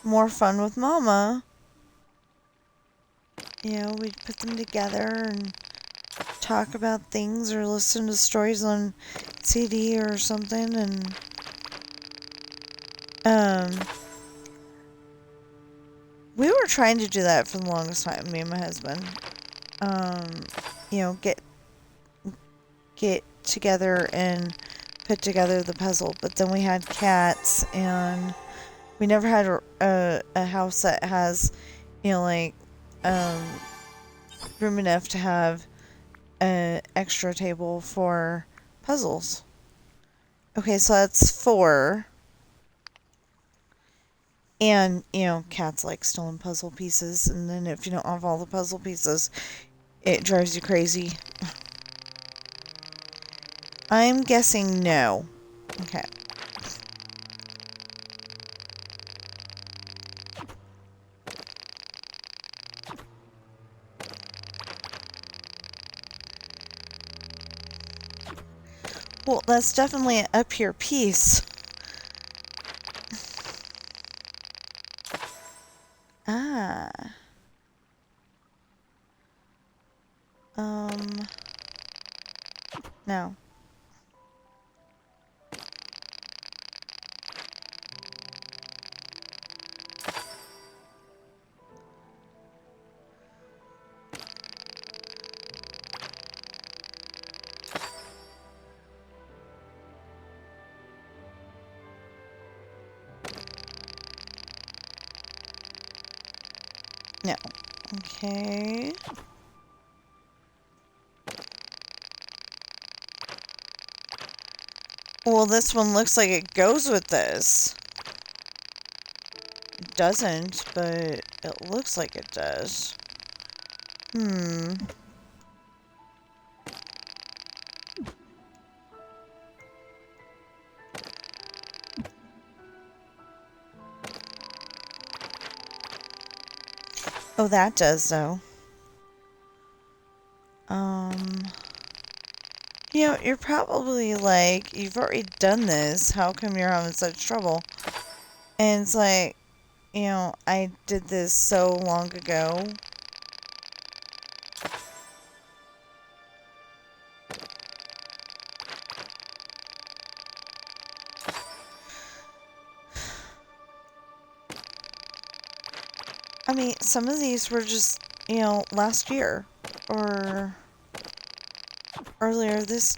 more fun with Mama. You know, we'd put them together and talk about things or listen to stories on CD or something, and we were trying to do that for the longest time, me and my husband. You know, get together and put together the puzzle, but then we had cats, and we never had a house that has, you know, like room enough to have an extra table for puzzles. Okay, so that's 4. And, you know, cats like stealing puzzle pieces, and then if you don't have all the puzzle pieces, it drives you crazy. I'm guessing no. Okay. Well, that's definitely an up here piece. Ah. No. No. Okay. Well, this one looks like it goes with this. It doesn't, but it looks like it does. Oh, that does, though. You know, you're probably like, you've already done this. How come you're having such trouble? And it's like, you know, I did this so long ago. I mean, some of these were just, you know, last year. Or earlier this,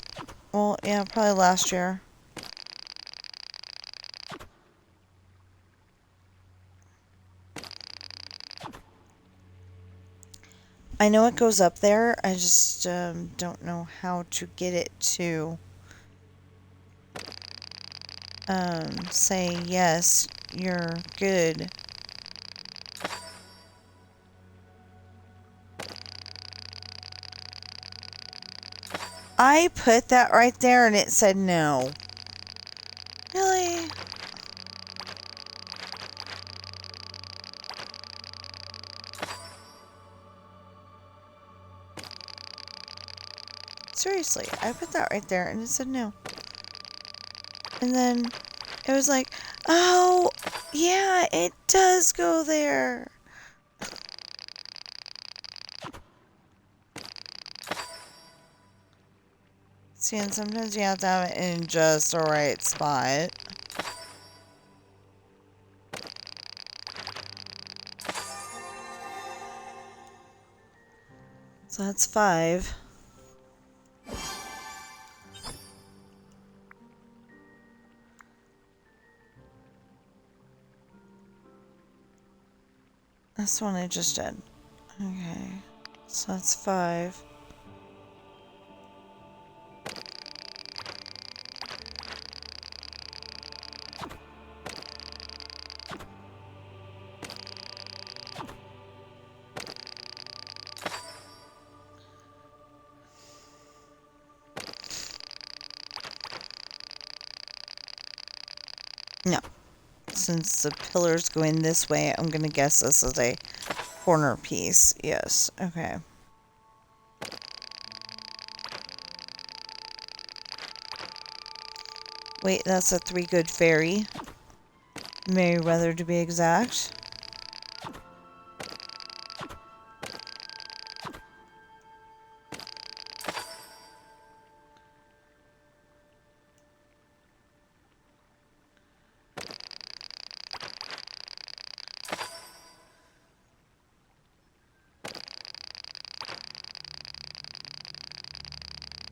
well, yeah, probably last year. I know it goes up there, I just don't know how to get it to say, yes, you're good. I put that right there and it said no. Really? Seriously, I put that right there and it said no. And then it was like, oh, yeah, it does go there. See, and sometimes you have to have it in just the right spot. So that's 5. That's one I just did. Okay. So that's 5. No. Since the pillar's going this way, I'm gonna guess this is a corner piece. Yes. Okay. Wait, that's a 3 good fairy. Merryweather to be exact.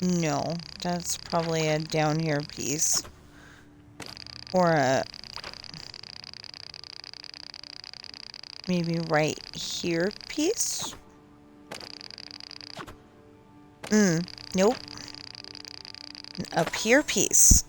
No, that's probably a down here piece. Or a... maybe right here piece? Nope. An up here piece.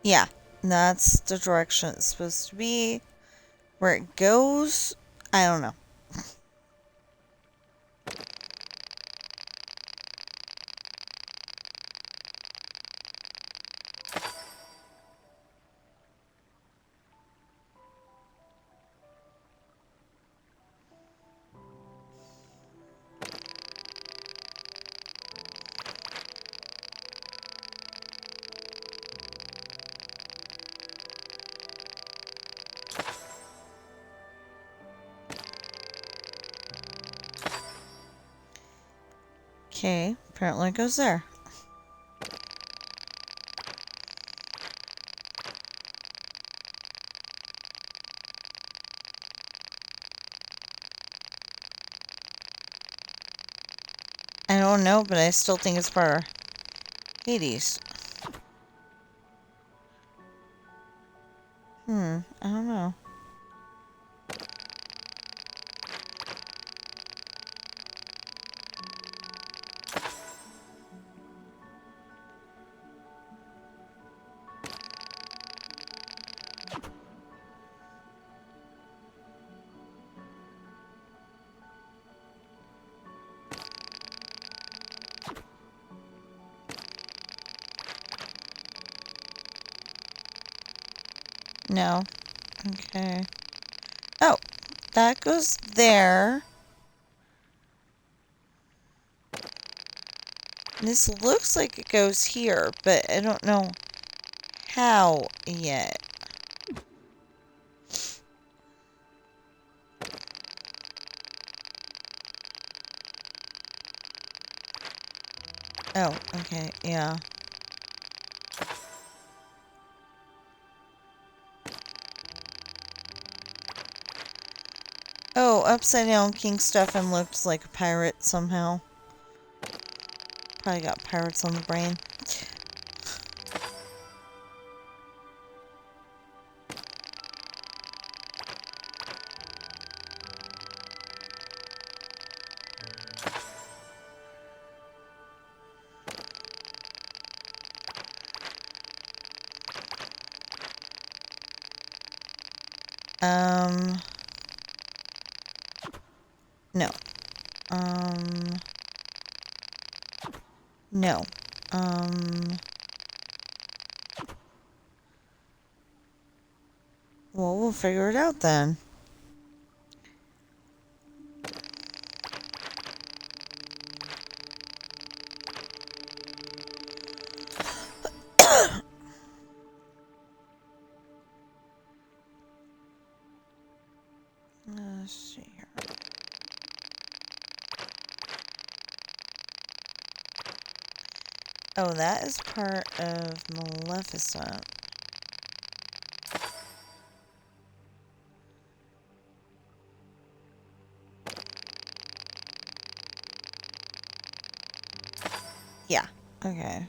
Yeah, that's the direction it's supposed to be. Where it goes, I don't know. Okay, apparently it goes there. I don't know, but I still think it's part of Hades. I don't know. No. Okay. Oh, that goes there. This looks like it goes here, but I don't know how yet. Oh, okay, yeah. Oh, upside down king stuff and looks like a pirate somehow. Probably got pirates on the brain. No. No. Well, we'll figure it out then. Let's see here. Oh, that is part of Maleficent. Yeah. Okay.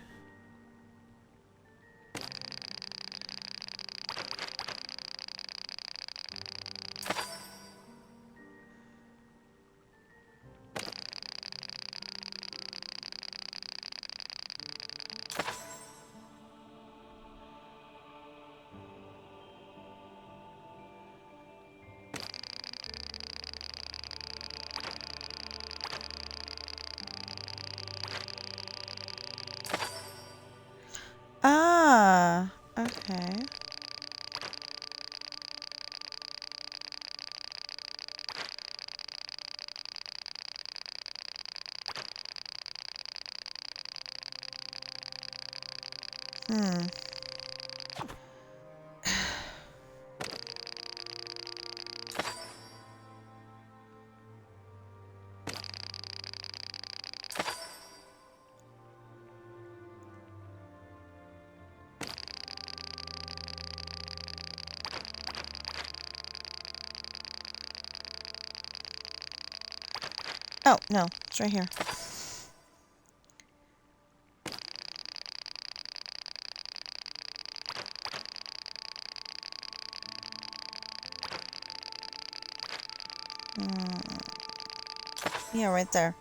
Ah, okay. Hmm. Oh, no, it's right here. Yeah, right there.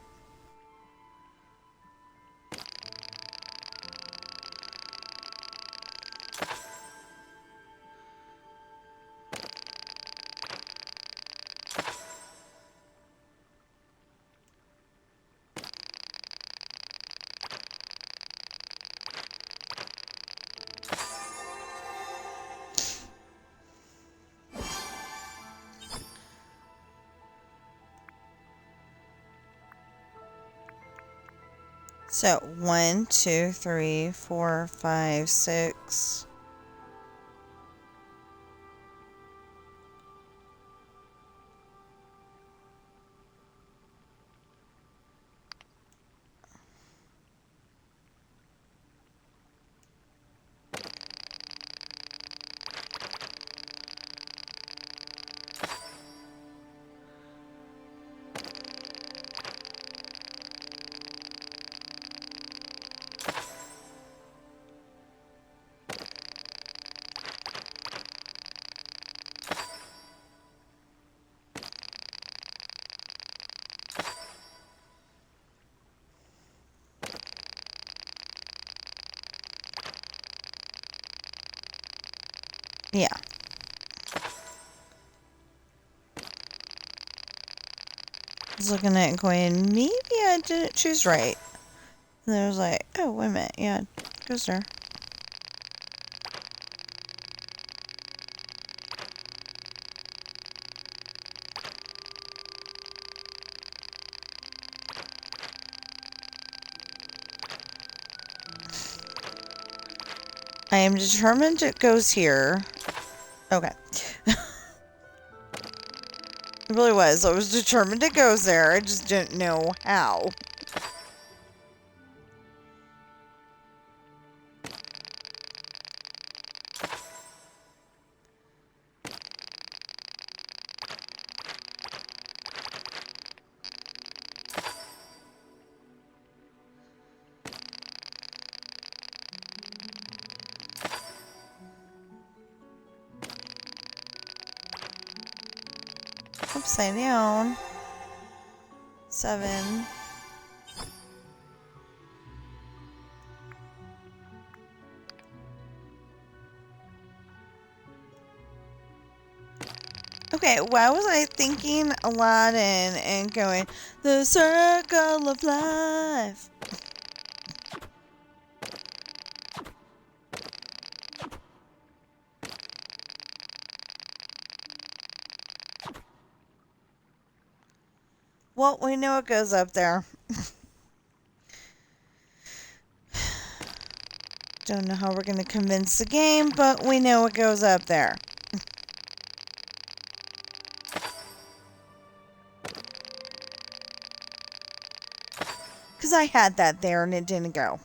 So, 1, 2, 3, 4, 5, 6. Yeah. I was looking at it going, maybe I didn't choose right. And then I was like, oh, wait a minute. Yeah, it goes there. I am determined it goes here. Okay. It really was. I was determined it goes there. I just didn't know how. Upside down. 7. Okay, why was I thinking Aladdin and going, the circle of life? Well, we know it goes up there. Don't know how we're going to convince the game, but we know it goes up there. Because I had that there and it didn't go.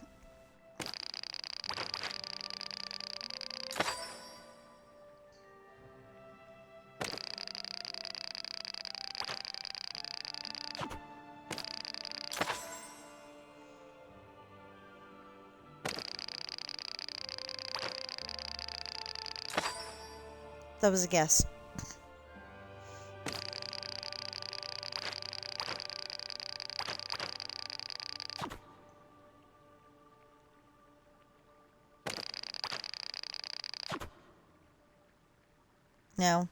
That was a guess. No.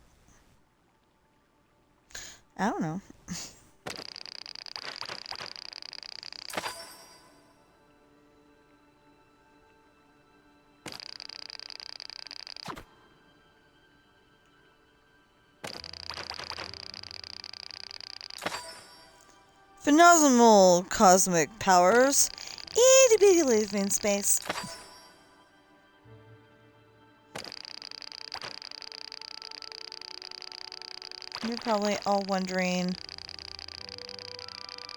I don't know. Phenomenal cosmic powers. Itty bitty leave me in space. You're probably all wondering,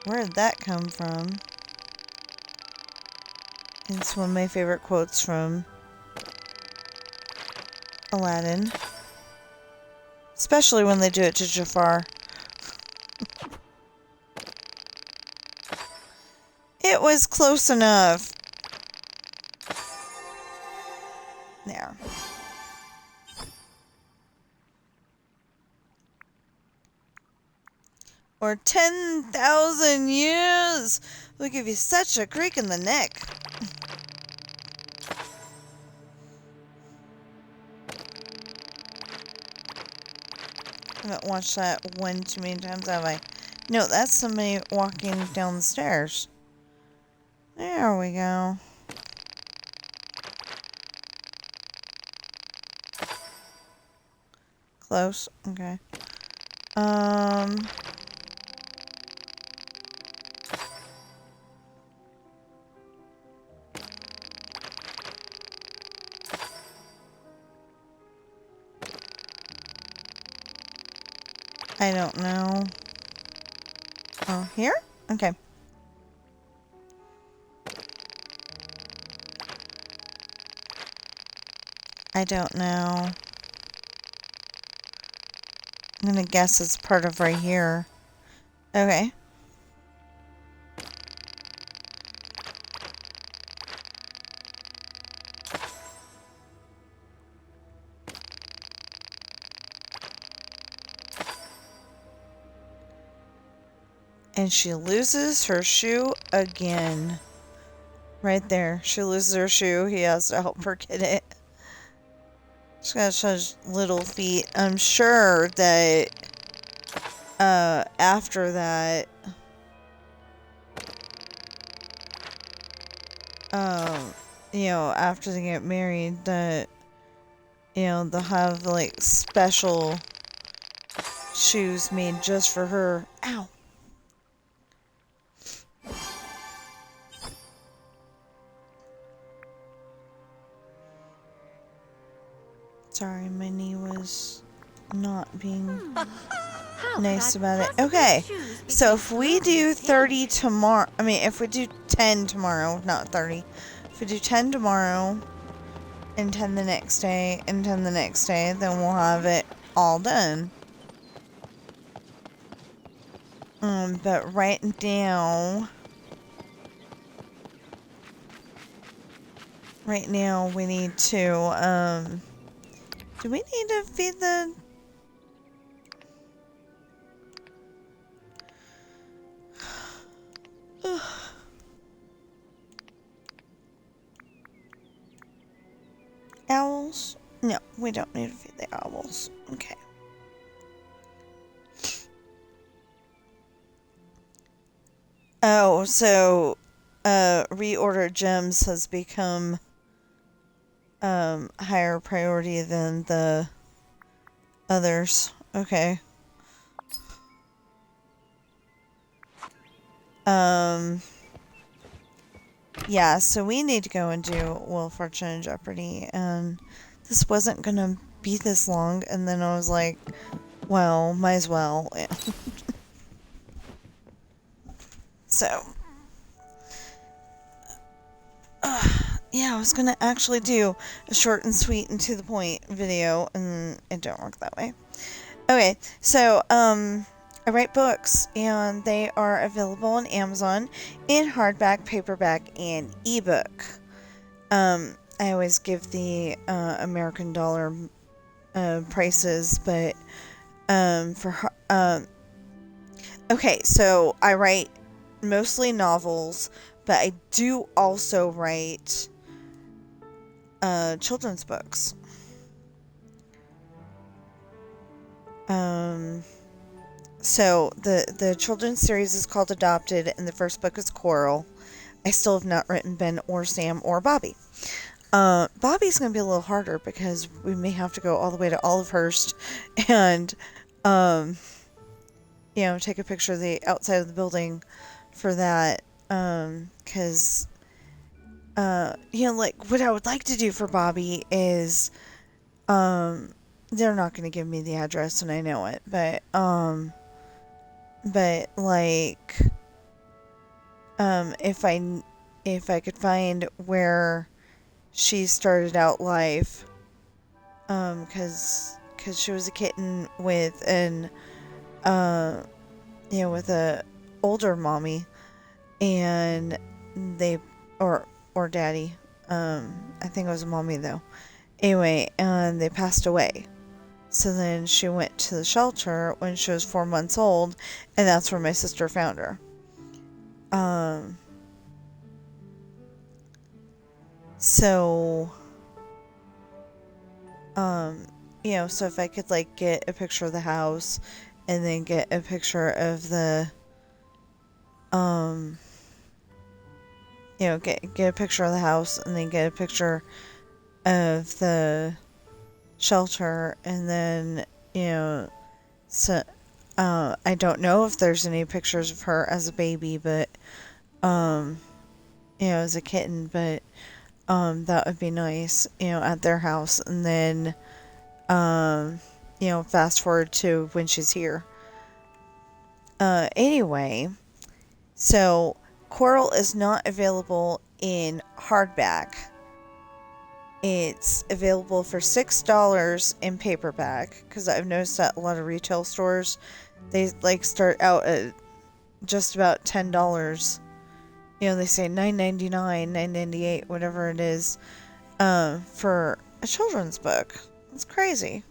where did that come from? It's one of my favorite quotes from Aladdin. Especially when they do it to Jafar. It was close enough. There. Or 10,000 years will give you such a creak in the neck. I haven't watched that one too many times, have I? No, that's somebody walking down the stairs. There we go. Close. Okay. I don't know. Oh, here? Okay. I don't know. I'm gonna guess it's part of right here. Okay. And she loses her shoe again. Right there. She loses her shoe. He has to help her get it. She's got such little feet. I'm sure that after that you know, after they get married, that, you know, they'll have like special shoes made just for her. Ow. Sorry, my knee was not being nice about it. Okay, so if we do 30 tomorrow, I mean, if we do 10 tomorrow, not 30. If we do 10 tomorrow, and 10 the next day, and 10 the next day, then we'll have it all done. But right now we need to, do we need to feed the... owls? No, we don't need to feed the owls. Okay. Oh, so reordered gems has become higher priority than the others. Okay. Yeah, so we need to go and do Wheel of Fortune and Jeopardy, and this wasn't gonna be this long, and then I was like, well, might as well. So, yeah, I was gonna actually do a short and sweet and to the point video, and it don't work that way. Okay, so, I write books, and they are available on Amazon in hardback, paperback, and ebook. I always give the American dollar prices, but okay, so I write mostly novels, but I do also write children's books. So the children's series is called Adopted, and the first book is Coral. I still have not written Ben or Sam or Bobby. Bobby's going to be a little harder because we may have to go all the way to Olivehurst and, take a picture of the outside of the building for that. Because, like what I would like to do for Bobby is, they're not going to give me the address and I know it, but like, if I could find where she started out life, cause she was a kitten with with a older mommy, and or daddy, I think it was a mommy though. Anyway, and they passed away. So then she went to the shelter when she was 4 months old, and that's where my sister found her. So, so if I could, like, get a picture of the house, and then get a picture of the, get a picture of the house, and then get a picture of the shelter, and then, so, I don't know if there's any pictures of her as a baby, but, as a kitten, but, that would be nice, at their house, and then, fast forward to when she's here. Anyway, so Coral is not available in hardback. It's available for $6 in paperback, because I've noticed that a lot of retail stores, they like start out at just about $10. They say $9.99, $9.98, whatever it is, for a children's book. It's crazy.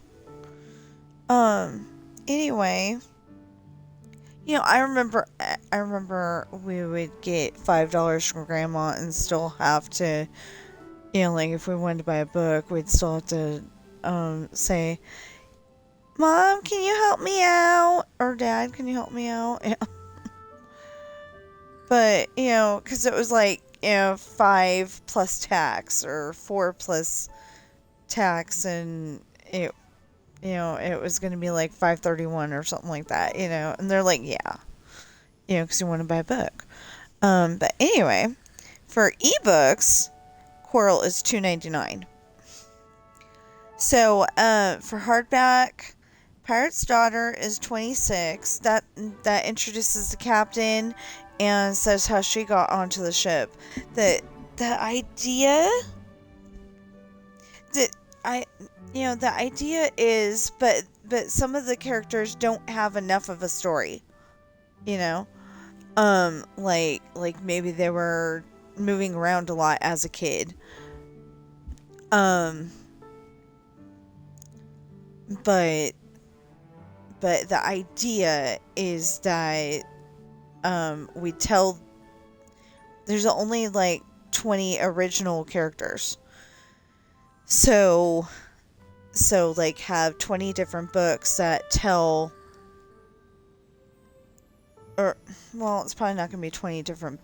Anyway, I remember we would get $5 from Grandma and still have to, like if we wanted to buy a book, we'd still have to, say, Mom, can you help me out? Or Dad, can you help me out? But, because it was like, 5 plus tax or 4 plus tax, and it was going to be like $5.31 or something like that, and they're like, yeah, because you want to buy a book. But anyway, for ebooks, Coral is $2.99. So, for hardback, Pirate's Daughter is $26. That introduces the captain and says how she got onto the ship. The idea is, but some of the characters don't have enough of a story, like maybe they were moving around a lot as a kid, but the idea is that there's only like 20 original characters, so like have 20 different books that tell, or, well, it's probably not going to be 20 different,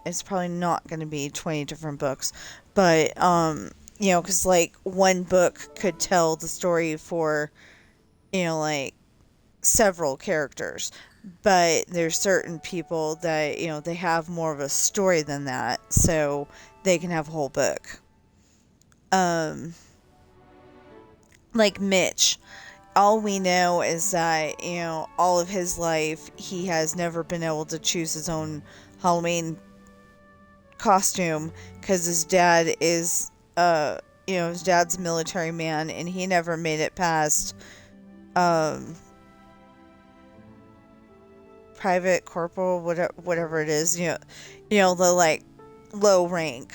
it's probably not going to be 20 different books, but, you know, because, like, one book could tell the story for, you know, like, several characters, but there's certain people that, you know, they have more of a story than that, so they can have a whole book. Like Mitch, all we know is that, you know, all of his life, he has never been able to choose his own Halloween costume, because his dad is, you know, his dad's a military man, and he never made it past, private, corporal, whatever it is, you know, the, like, low rank.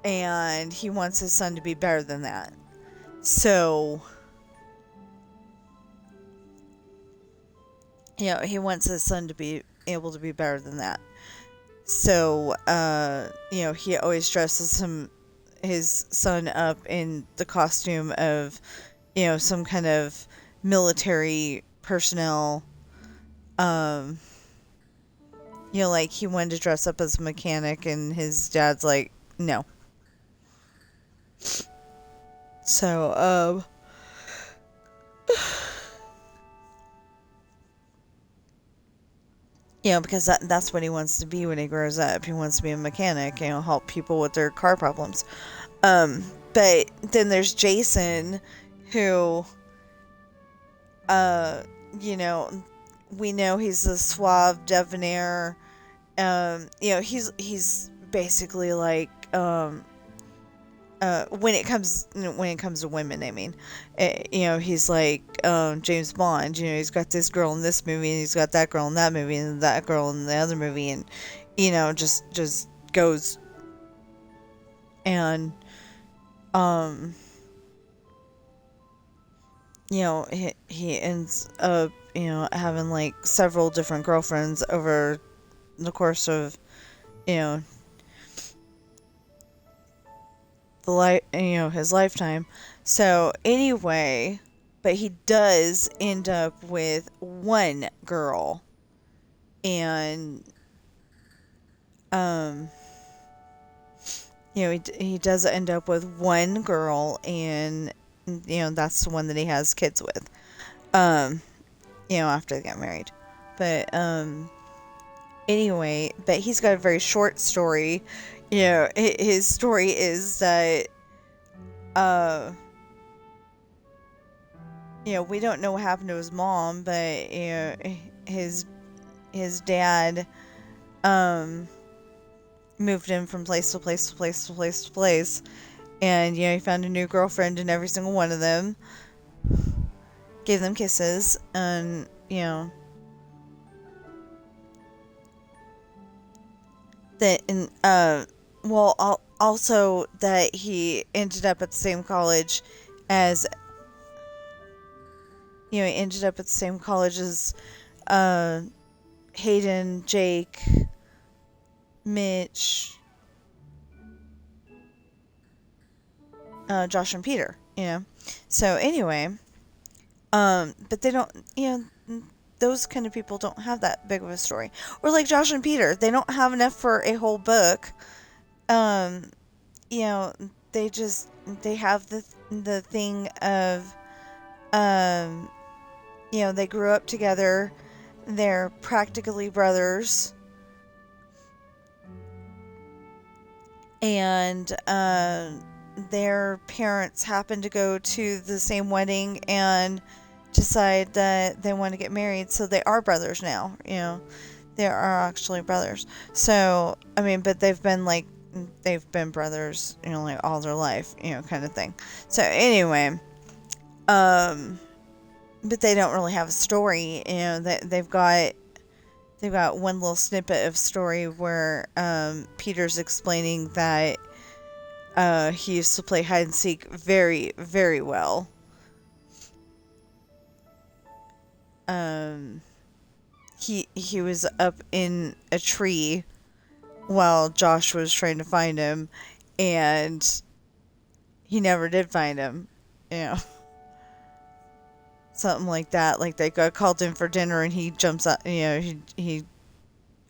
And he wants his son to be better than that. So, you know, he wants his son to be able to be better than that. So, you know, he always dresses his son up in the costume of, you know, some kind of military personnel. You know, like, he wanted to dress up as a mechanic, and his dad's like, no. So, you know, because that's what he wants to be when he grows up. He wants to be a mechanic, you know, help people with their car problems. But then there's Jason, who, you know, we know he's a suave, debonair, you know, he's basically like, when it comes to women, I mean, you know, he's like, James Bond, you know, he's got this girl in this movie, and he's got that girl in that movie, and that girl in the other movie, and, you know, just goes, and, you know, he ends up, you know, having, like, several different girlfriends over the course of, you know, his lifetime. So anyway, but he does end up with one girl, and you know, he does end up with one girl, and, you know, that's the one that he has kids with, you know, after they get married. But anyway, but he's got a very short story. You know, his story is that, you know, we don't know what happened to his mom, but, you know, his dad, moved him from place to place to place to place to place, and, you know, he found a new girlfriend in every single one of them, gave them kisses, and, you know, that, and, well, also that he ended up at the same college as, you know, he ended up at the same college as, Hayden, Jake, Mitch, Josh and Peter, you know. So anyway, but they don't, you know, those kind of people don't have that big of a story. Or like Josh and Peter, they don't have enough for a whole book. You know, they have the thing of, you know, they grew up together, they're practically brothers, and, their parents happen to go to the same wedding and decide that they want to get married, so they are brothers now, you know. They are actually brothers. So, I mean, but they've been brothers, you know, like all their life, you know, kind of thing. So anyway, but they don't really have a story, you know. They've got one little snippet of story where, Peter's explaining that, he used to play hide and seek very, very well. He was up in a tree while Josh was trying to find him, and he never did find him, you know. something like that. Like they got called in for dinner and he jumps up, he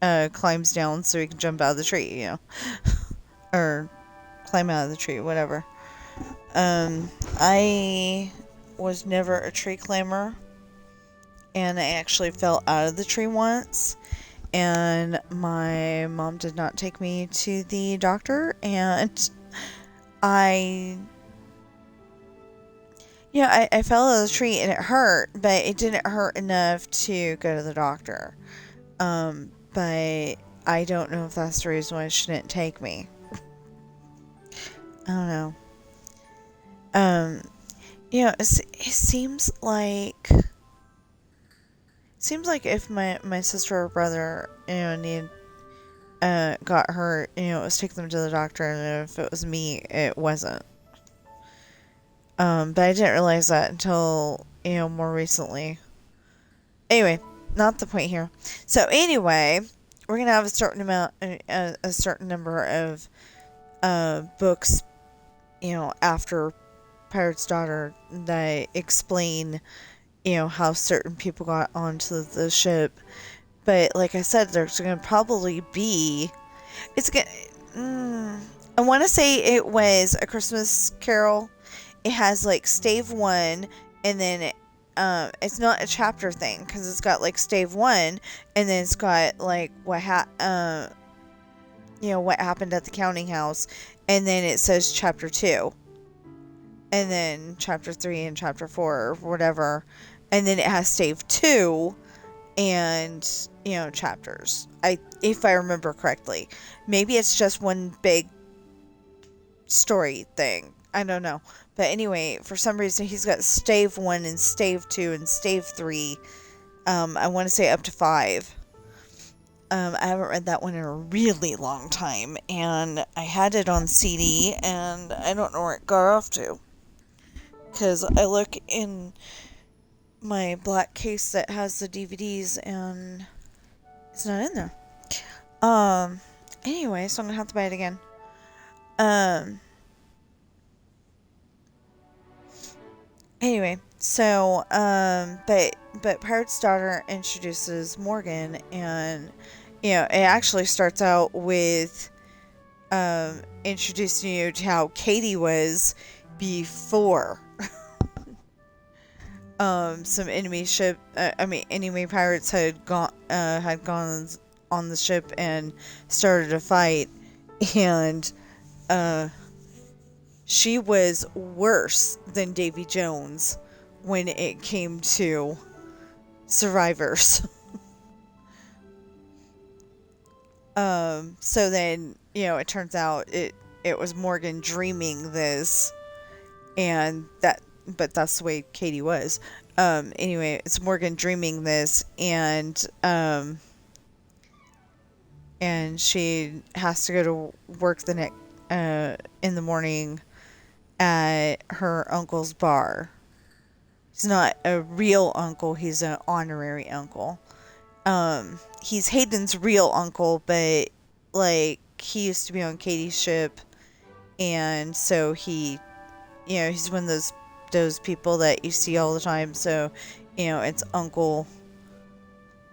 climbs down so he can jump out of the tree, or climb out of the tree, whatever. I was never a tree climber, and I actually fell out of the tree once, and my mom did not take me to the doctor, and I fell out of the tree and it hurt, but it didn't hurt enough to go to the doctor. But I don't know if that's the reason why she didn't take me. I don't know. It seems like if my sister or brother, got hurt, it was take them to the doctor, and if it was me, it wasn't. But I didn't realize that until, more recently. Anyway, not the point here. So anyway, we're going to have a certain amount, a certain number of, books, after Pirate's Daughter that explain, how certain people got onto the ship. But like I said, there's going to probably be, I want to say it was A Christmas Carol. It has like stave 1, and then it's not a chapter thing because it's got like stave 1, and then it's got like what happened at the counting house, and then it says chapter 2, and then chapter 3 and chapter 4 or whatever, and then it has stave 2 and chapters. If I remember correctly, maybe it's just one big story thing. I don't know. But anyway, for some reason, he's got stave 1 and stave 2 and stave 3. I want to say up to 5. I haven't read that one in a really long time. And I had it on CD, and I don't know where it got off to. Because I look in my black case that has the DVDs, and it's not in there. Anyway, so I'm going to have to buy it again. Anyway, so, but Pirate's Daughter introduces Morgan, and, it actually starts out with, introducing you to how Katie was before, some enemy pirates had gone on the ship and started a fight, and, she was worse than Davy Jones when it came to survivors. So then, it turns out it was Morgan dreaming this, but that's the way Katie was. Anyway, it's Morgan dreaming this, and she has to go to work the next, in the morning at her uncle's bar. He's not a real uncle, he's an honorary uncle. He's Hayden's real uncle, but like he used to be on Katie's ship, and so he's one of those people that you see all the time, so it's Uncle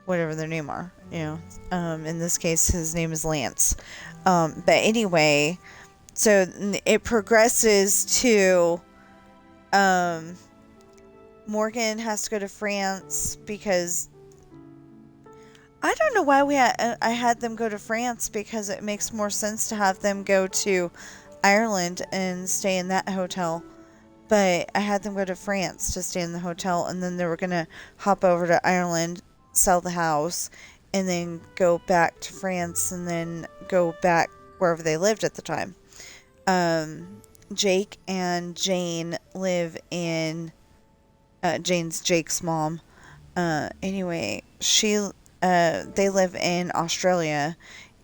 whatever their name are, in this case his name is Lance. But anyway, so it progresses to Morgan has to go to France because I don't know why I had them go to France, because it makes more sense to have them go to Ireland and stay in that hotel. But I had them go to France to stay in the hotel, and then they were going to hop over to Ireland, sell the house, and then go back to France, and then go back wherever they lived at the time. Jake and Jane live in, Jane's Jake's mom. Anyway, they live in Australia,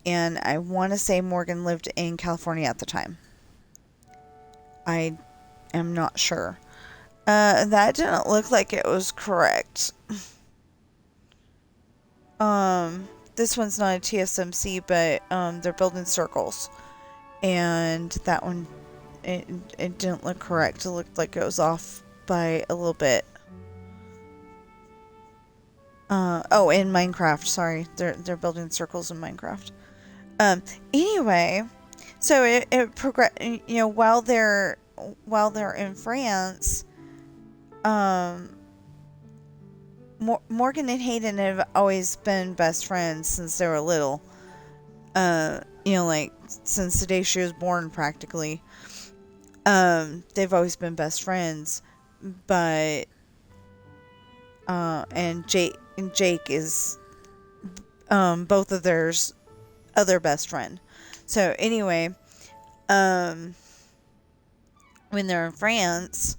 and I want to say Morgan lived in California at the time. I am not sure. That didn't look like it was correct. This one's not a TSMC, but they're building circles, and that one it didn't look correct. It looked like it was off by a little bit. in Minecraft. Sorry, they're building circles in Minecraft. Anyway, so it progress. You know, while they're in France, Morgan and Hayden have always been best friends since they were little. You know, like since the day she was born, practically. They've always been best friends, but and Jake is both of theirs other best friend. So anyway, when they're in France,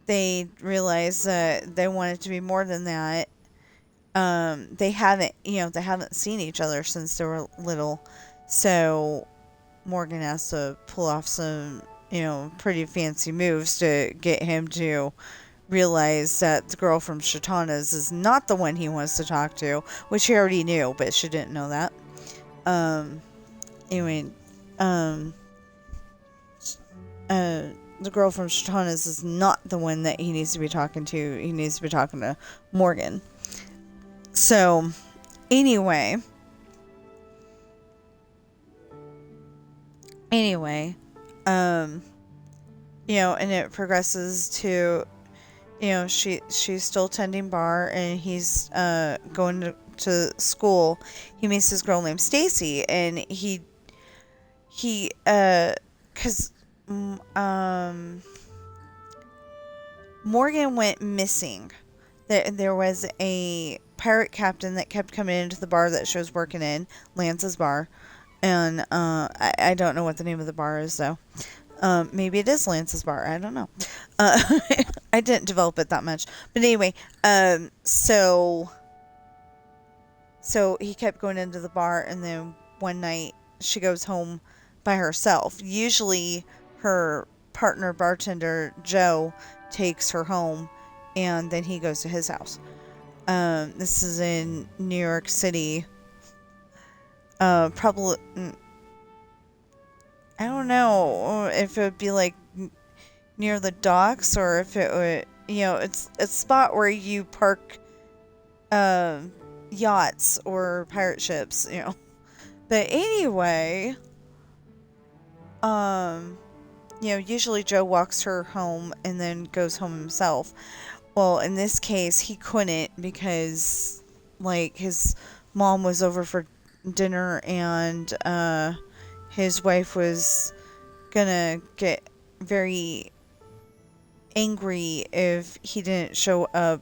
they realize that they want it to be more than that. They haven't seen each other since they were little, so Morgan has to pull off some, pretty fancy moves to get him to realize that the girl from Shatana's is not the one he wants to talk to, which he already knew, but she didn't know that. Anyway, the girl from Shatana's is not the one that he needs to be talking to. He needs to be talking to Morgan. So, anyway, and it progresses to, she's still tending bar, and he's going to school. He meets this girl named Stacy, and because Morgan went missing. There was a pirate captain that kept coming into the bar that she was working in, Lance's bar, and I don't know what the name of the bar is, though. Maybe it is Lance's bar. I don't know. I didn't develop it that much. But anyway, so he kept going into the bar, and then one night she goes home by herself. Usually her partner bartender, Joe, takes her home, and then he goes to his house. This is in New York City. Probably, I don't know if it would be like near the docks, or if it would, it's a spot where you park yachts or pirate ships, But anyway, usually Joe walks her home and then goes home himself. Well, in this case, he couldn't because, his mom was over for dinner, and his wife was gonna get very angry if he didn't show up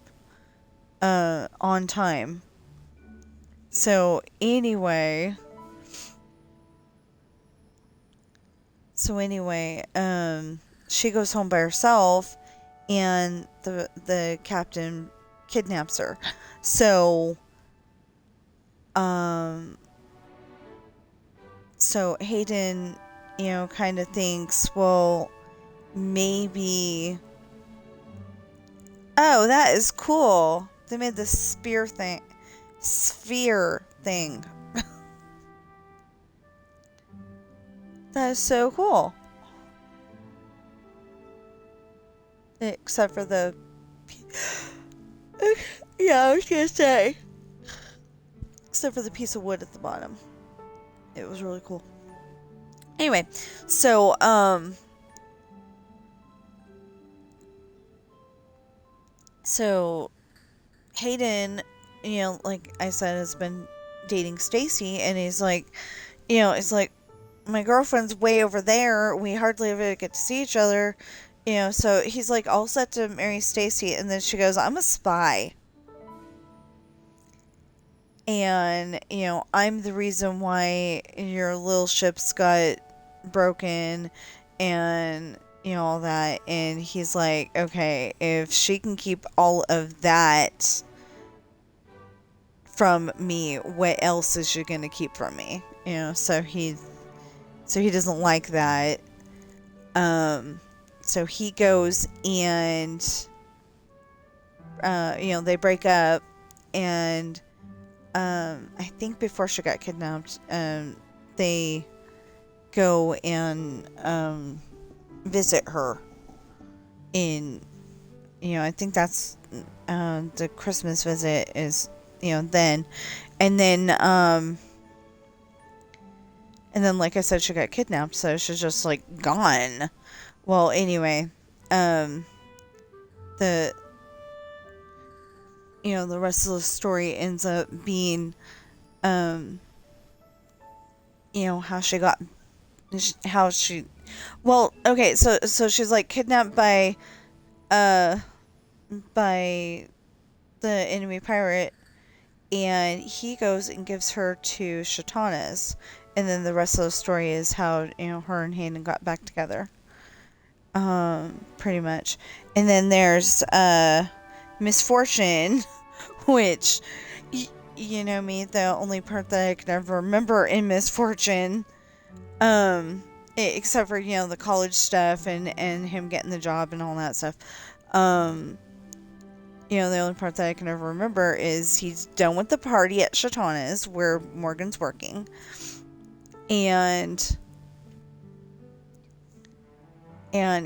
on time. So anyway, she goes home by herself, and the captain kidnaps her. So Hayden, kind of thinks, well, maybe, oh, that is cool. They made the sphere thing. That is so cool. Except for the... yeah, I was gonna say. Except for the piece of wood at the bottom. It was really cool. Anyway, so, Hayden, like I said, has been dating Stacy, and he's like, it's like, my girlfriend's way over there. We hardly ever get to see each other. So he's like all set to marry Stacy, and then she goes, I'm a spy. And, I'm the reason why your little ships got broken, and, all that. And he's like, okay, if she can keep all of that from me, what else is she going to keep from me? So he doesn't like that. So he goes and, they break up, and, I think before she got kidnapped, they go and, visit her in, I think that's, the Christmas visit is then. And then, like I said, she got kidnapped, so she's just, like, gone. Well, anyway, the rest of the story ends up being, how she, well, okay, so she's, like, kidnapped by the enemy pirate, and he goes and gives her to Shatana's, and then the rest of the story is how, her and Hayden got back together, pretty much. And then there's, Misfortune, which, you know me, the only part that I can ever remember in Misfortune, except for, the college stuff and him getting the job and all that stuff, the only part that I can ever remember is he's done with the party at Shatana's, where Morgan's working, and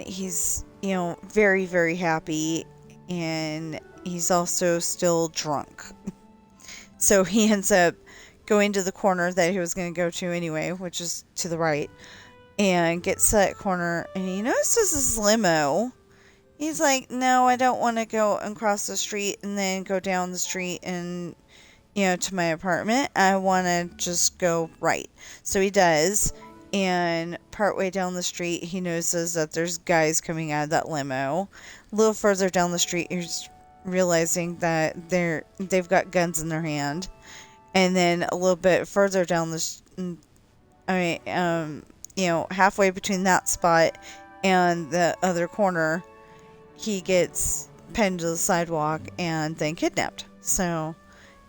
he's, very, very happy, and he's also still drunk. So he ends up going to the corner that he was going to go to anyway, which is to the right, and gets to that corner, and he notices this limo. He's like, no, I don't want to go and cross the street and then go down the street and, to my apartment. I want to just go right. So he does, and partway down the street, he notices that there's guys coming out of that limo. A little further down the street, he's realizing that they've got guns in their hand. And then a little bit further down halfway between that spot and the other corner, he gets pinned to the sidewalk and then kidnapped. So,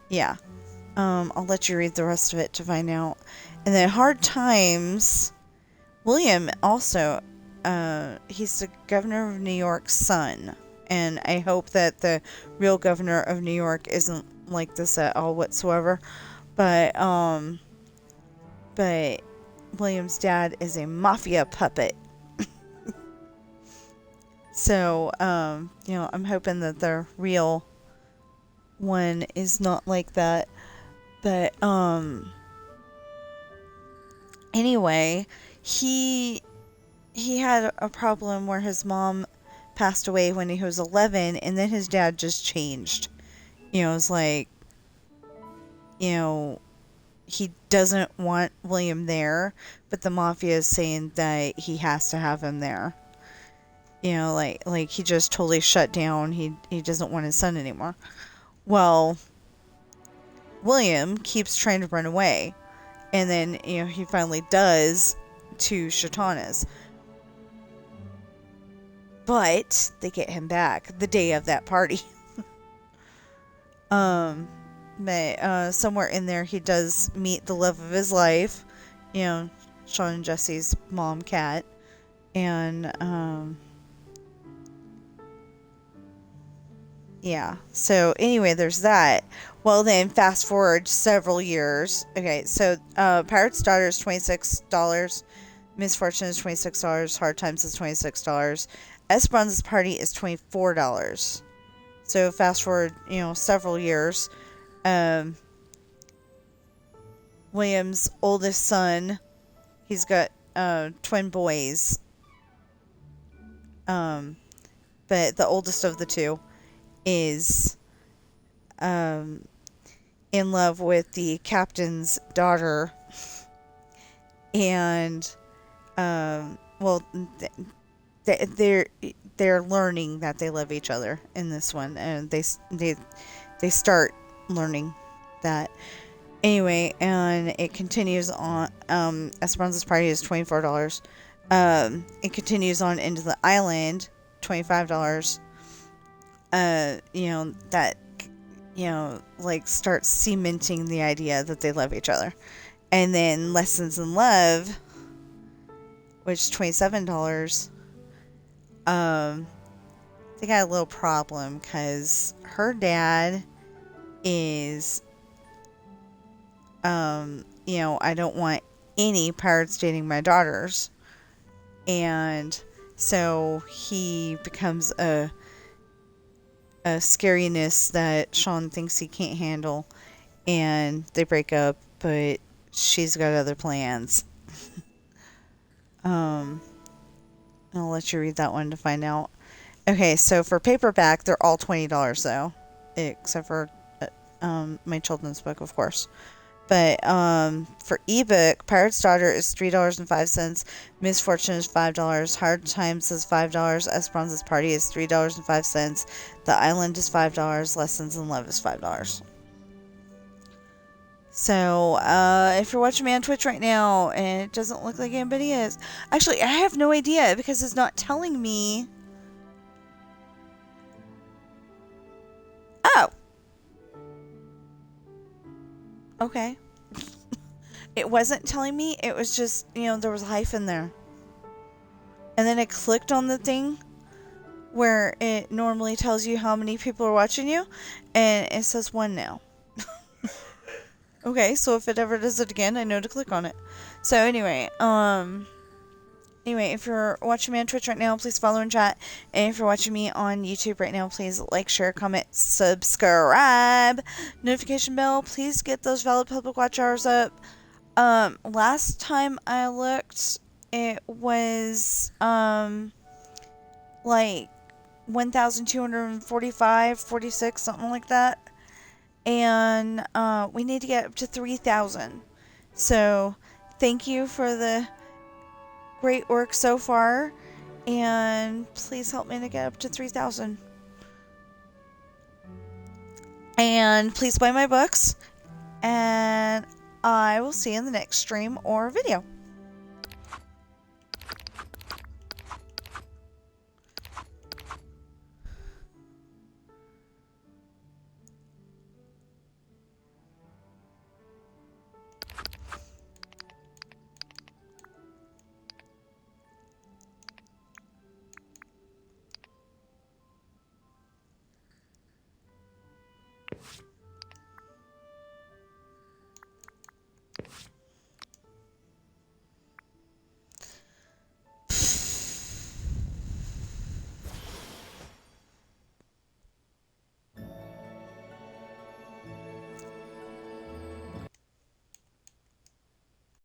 yeah. I'll let you read the rest of it to find out. And then Hard Times, William also, he's the governor of New York's son. And I hope that the real governor of New York isn't like this at all whatsoever. But William's dad is a mafia puppet. So, I'm hoping that the real one is not like that. But, anyway, he had a problem where his mom passed away when he was 11, and then his dad just changed. It's like, he doesn't want William there, but the mafia is saying that he has to have him there. Like he just totally shut down. He doesn't want his son anymore. Well, William keeps trying to run away. And then, he finally does to Shatana's. But they get him back the day of that party. But somewhere in there he does meet the love of his life. Sean and Jesse's mom, Kat. And, yeah, so anyway, there's that. Well, then fast forward several years. Okay, so Pirate's Daughter is $26. Misfortune is $26. Hard Times is $26. Esperanza's Party is $24. So fast forward, several years. William's oldest son, he's got twin boys. But the oldest of the two is in love with the captain's daughter, and they're learning that they love each other in this one, and they start learning that anyway. And it continues on. Esperanza's Party is $24. It continues on into the island, $25. That, like starts cementing the idea that they love each other. And then Lessons in Love, which is $27. They got a little problem because her dad is, I don't want any pirates dating my daughters. And so he becomes a scariness that Sean thinks he can't handle. and they break up, but she's got other plans. I'll let you read that one to find out. Okay, so for paperback, they're all $20 though, except for my children's book, of course. But for ebook, Pirate's Daughter is $3.05. Misfortune is $5. Hard Times is $5. Esperanza's Party is $3.05. The Island is $5. Lessons in Love is $5. So if you're watching me on Twitch right now and it doesn't look like anybody is, actually I have no idea because it's not telling me. Oh. Okay. It wasn't telling me. It was just, there was a hyphen there. And then it clicked on the thing where it normally tells you how many people are watching you. And it says 1 now. Okay, so if it ever does it again, I know to click on it. So anyway, if you're watching me on Twitch right now, please follow and chat. And if you're watching me on YouTube right now, please like, share, comment, subscribe, notification bell. Please get those valid public watch hours up. Last time I looked, it was like 1,245, 46, something like that. And we need to get up to 3,000. So thank you for the great work so far, and please help me to get up to 3,000. And please buy my books, and I will see you in the next stream or video.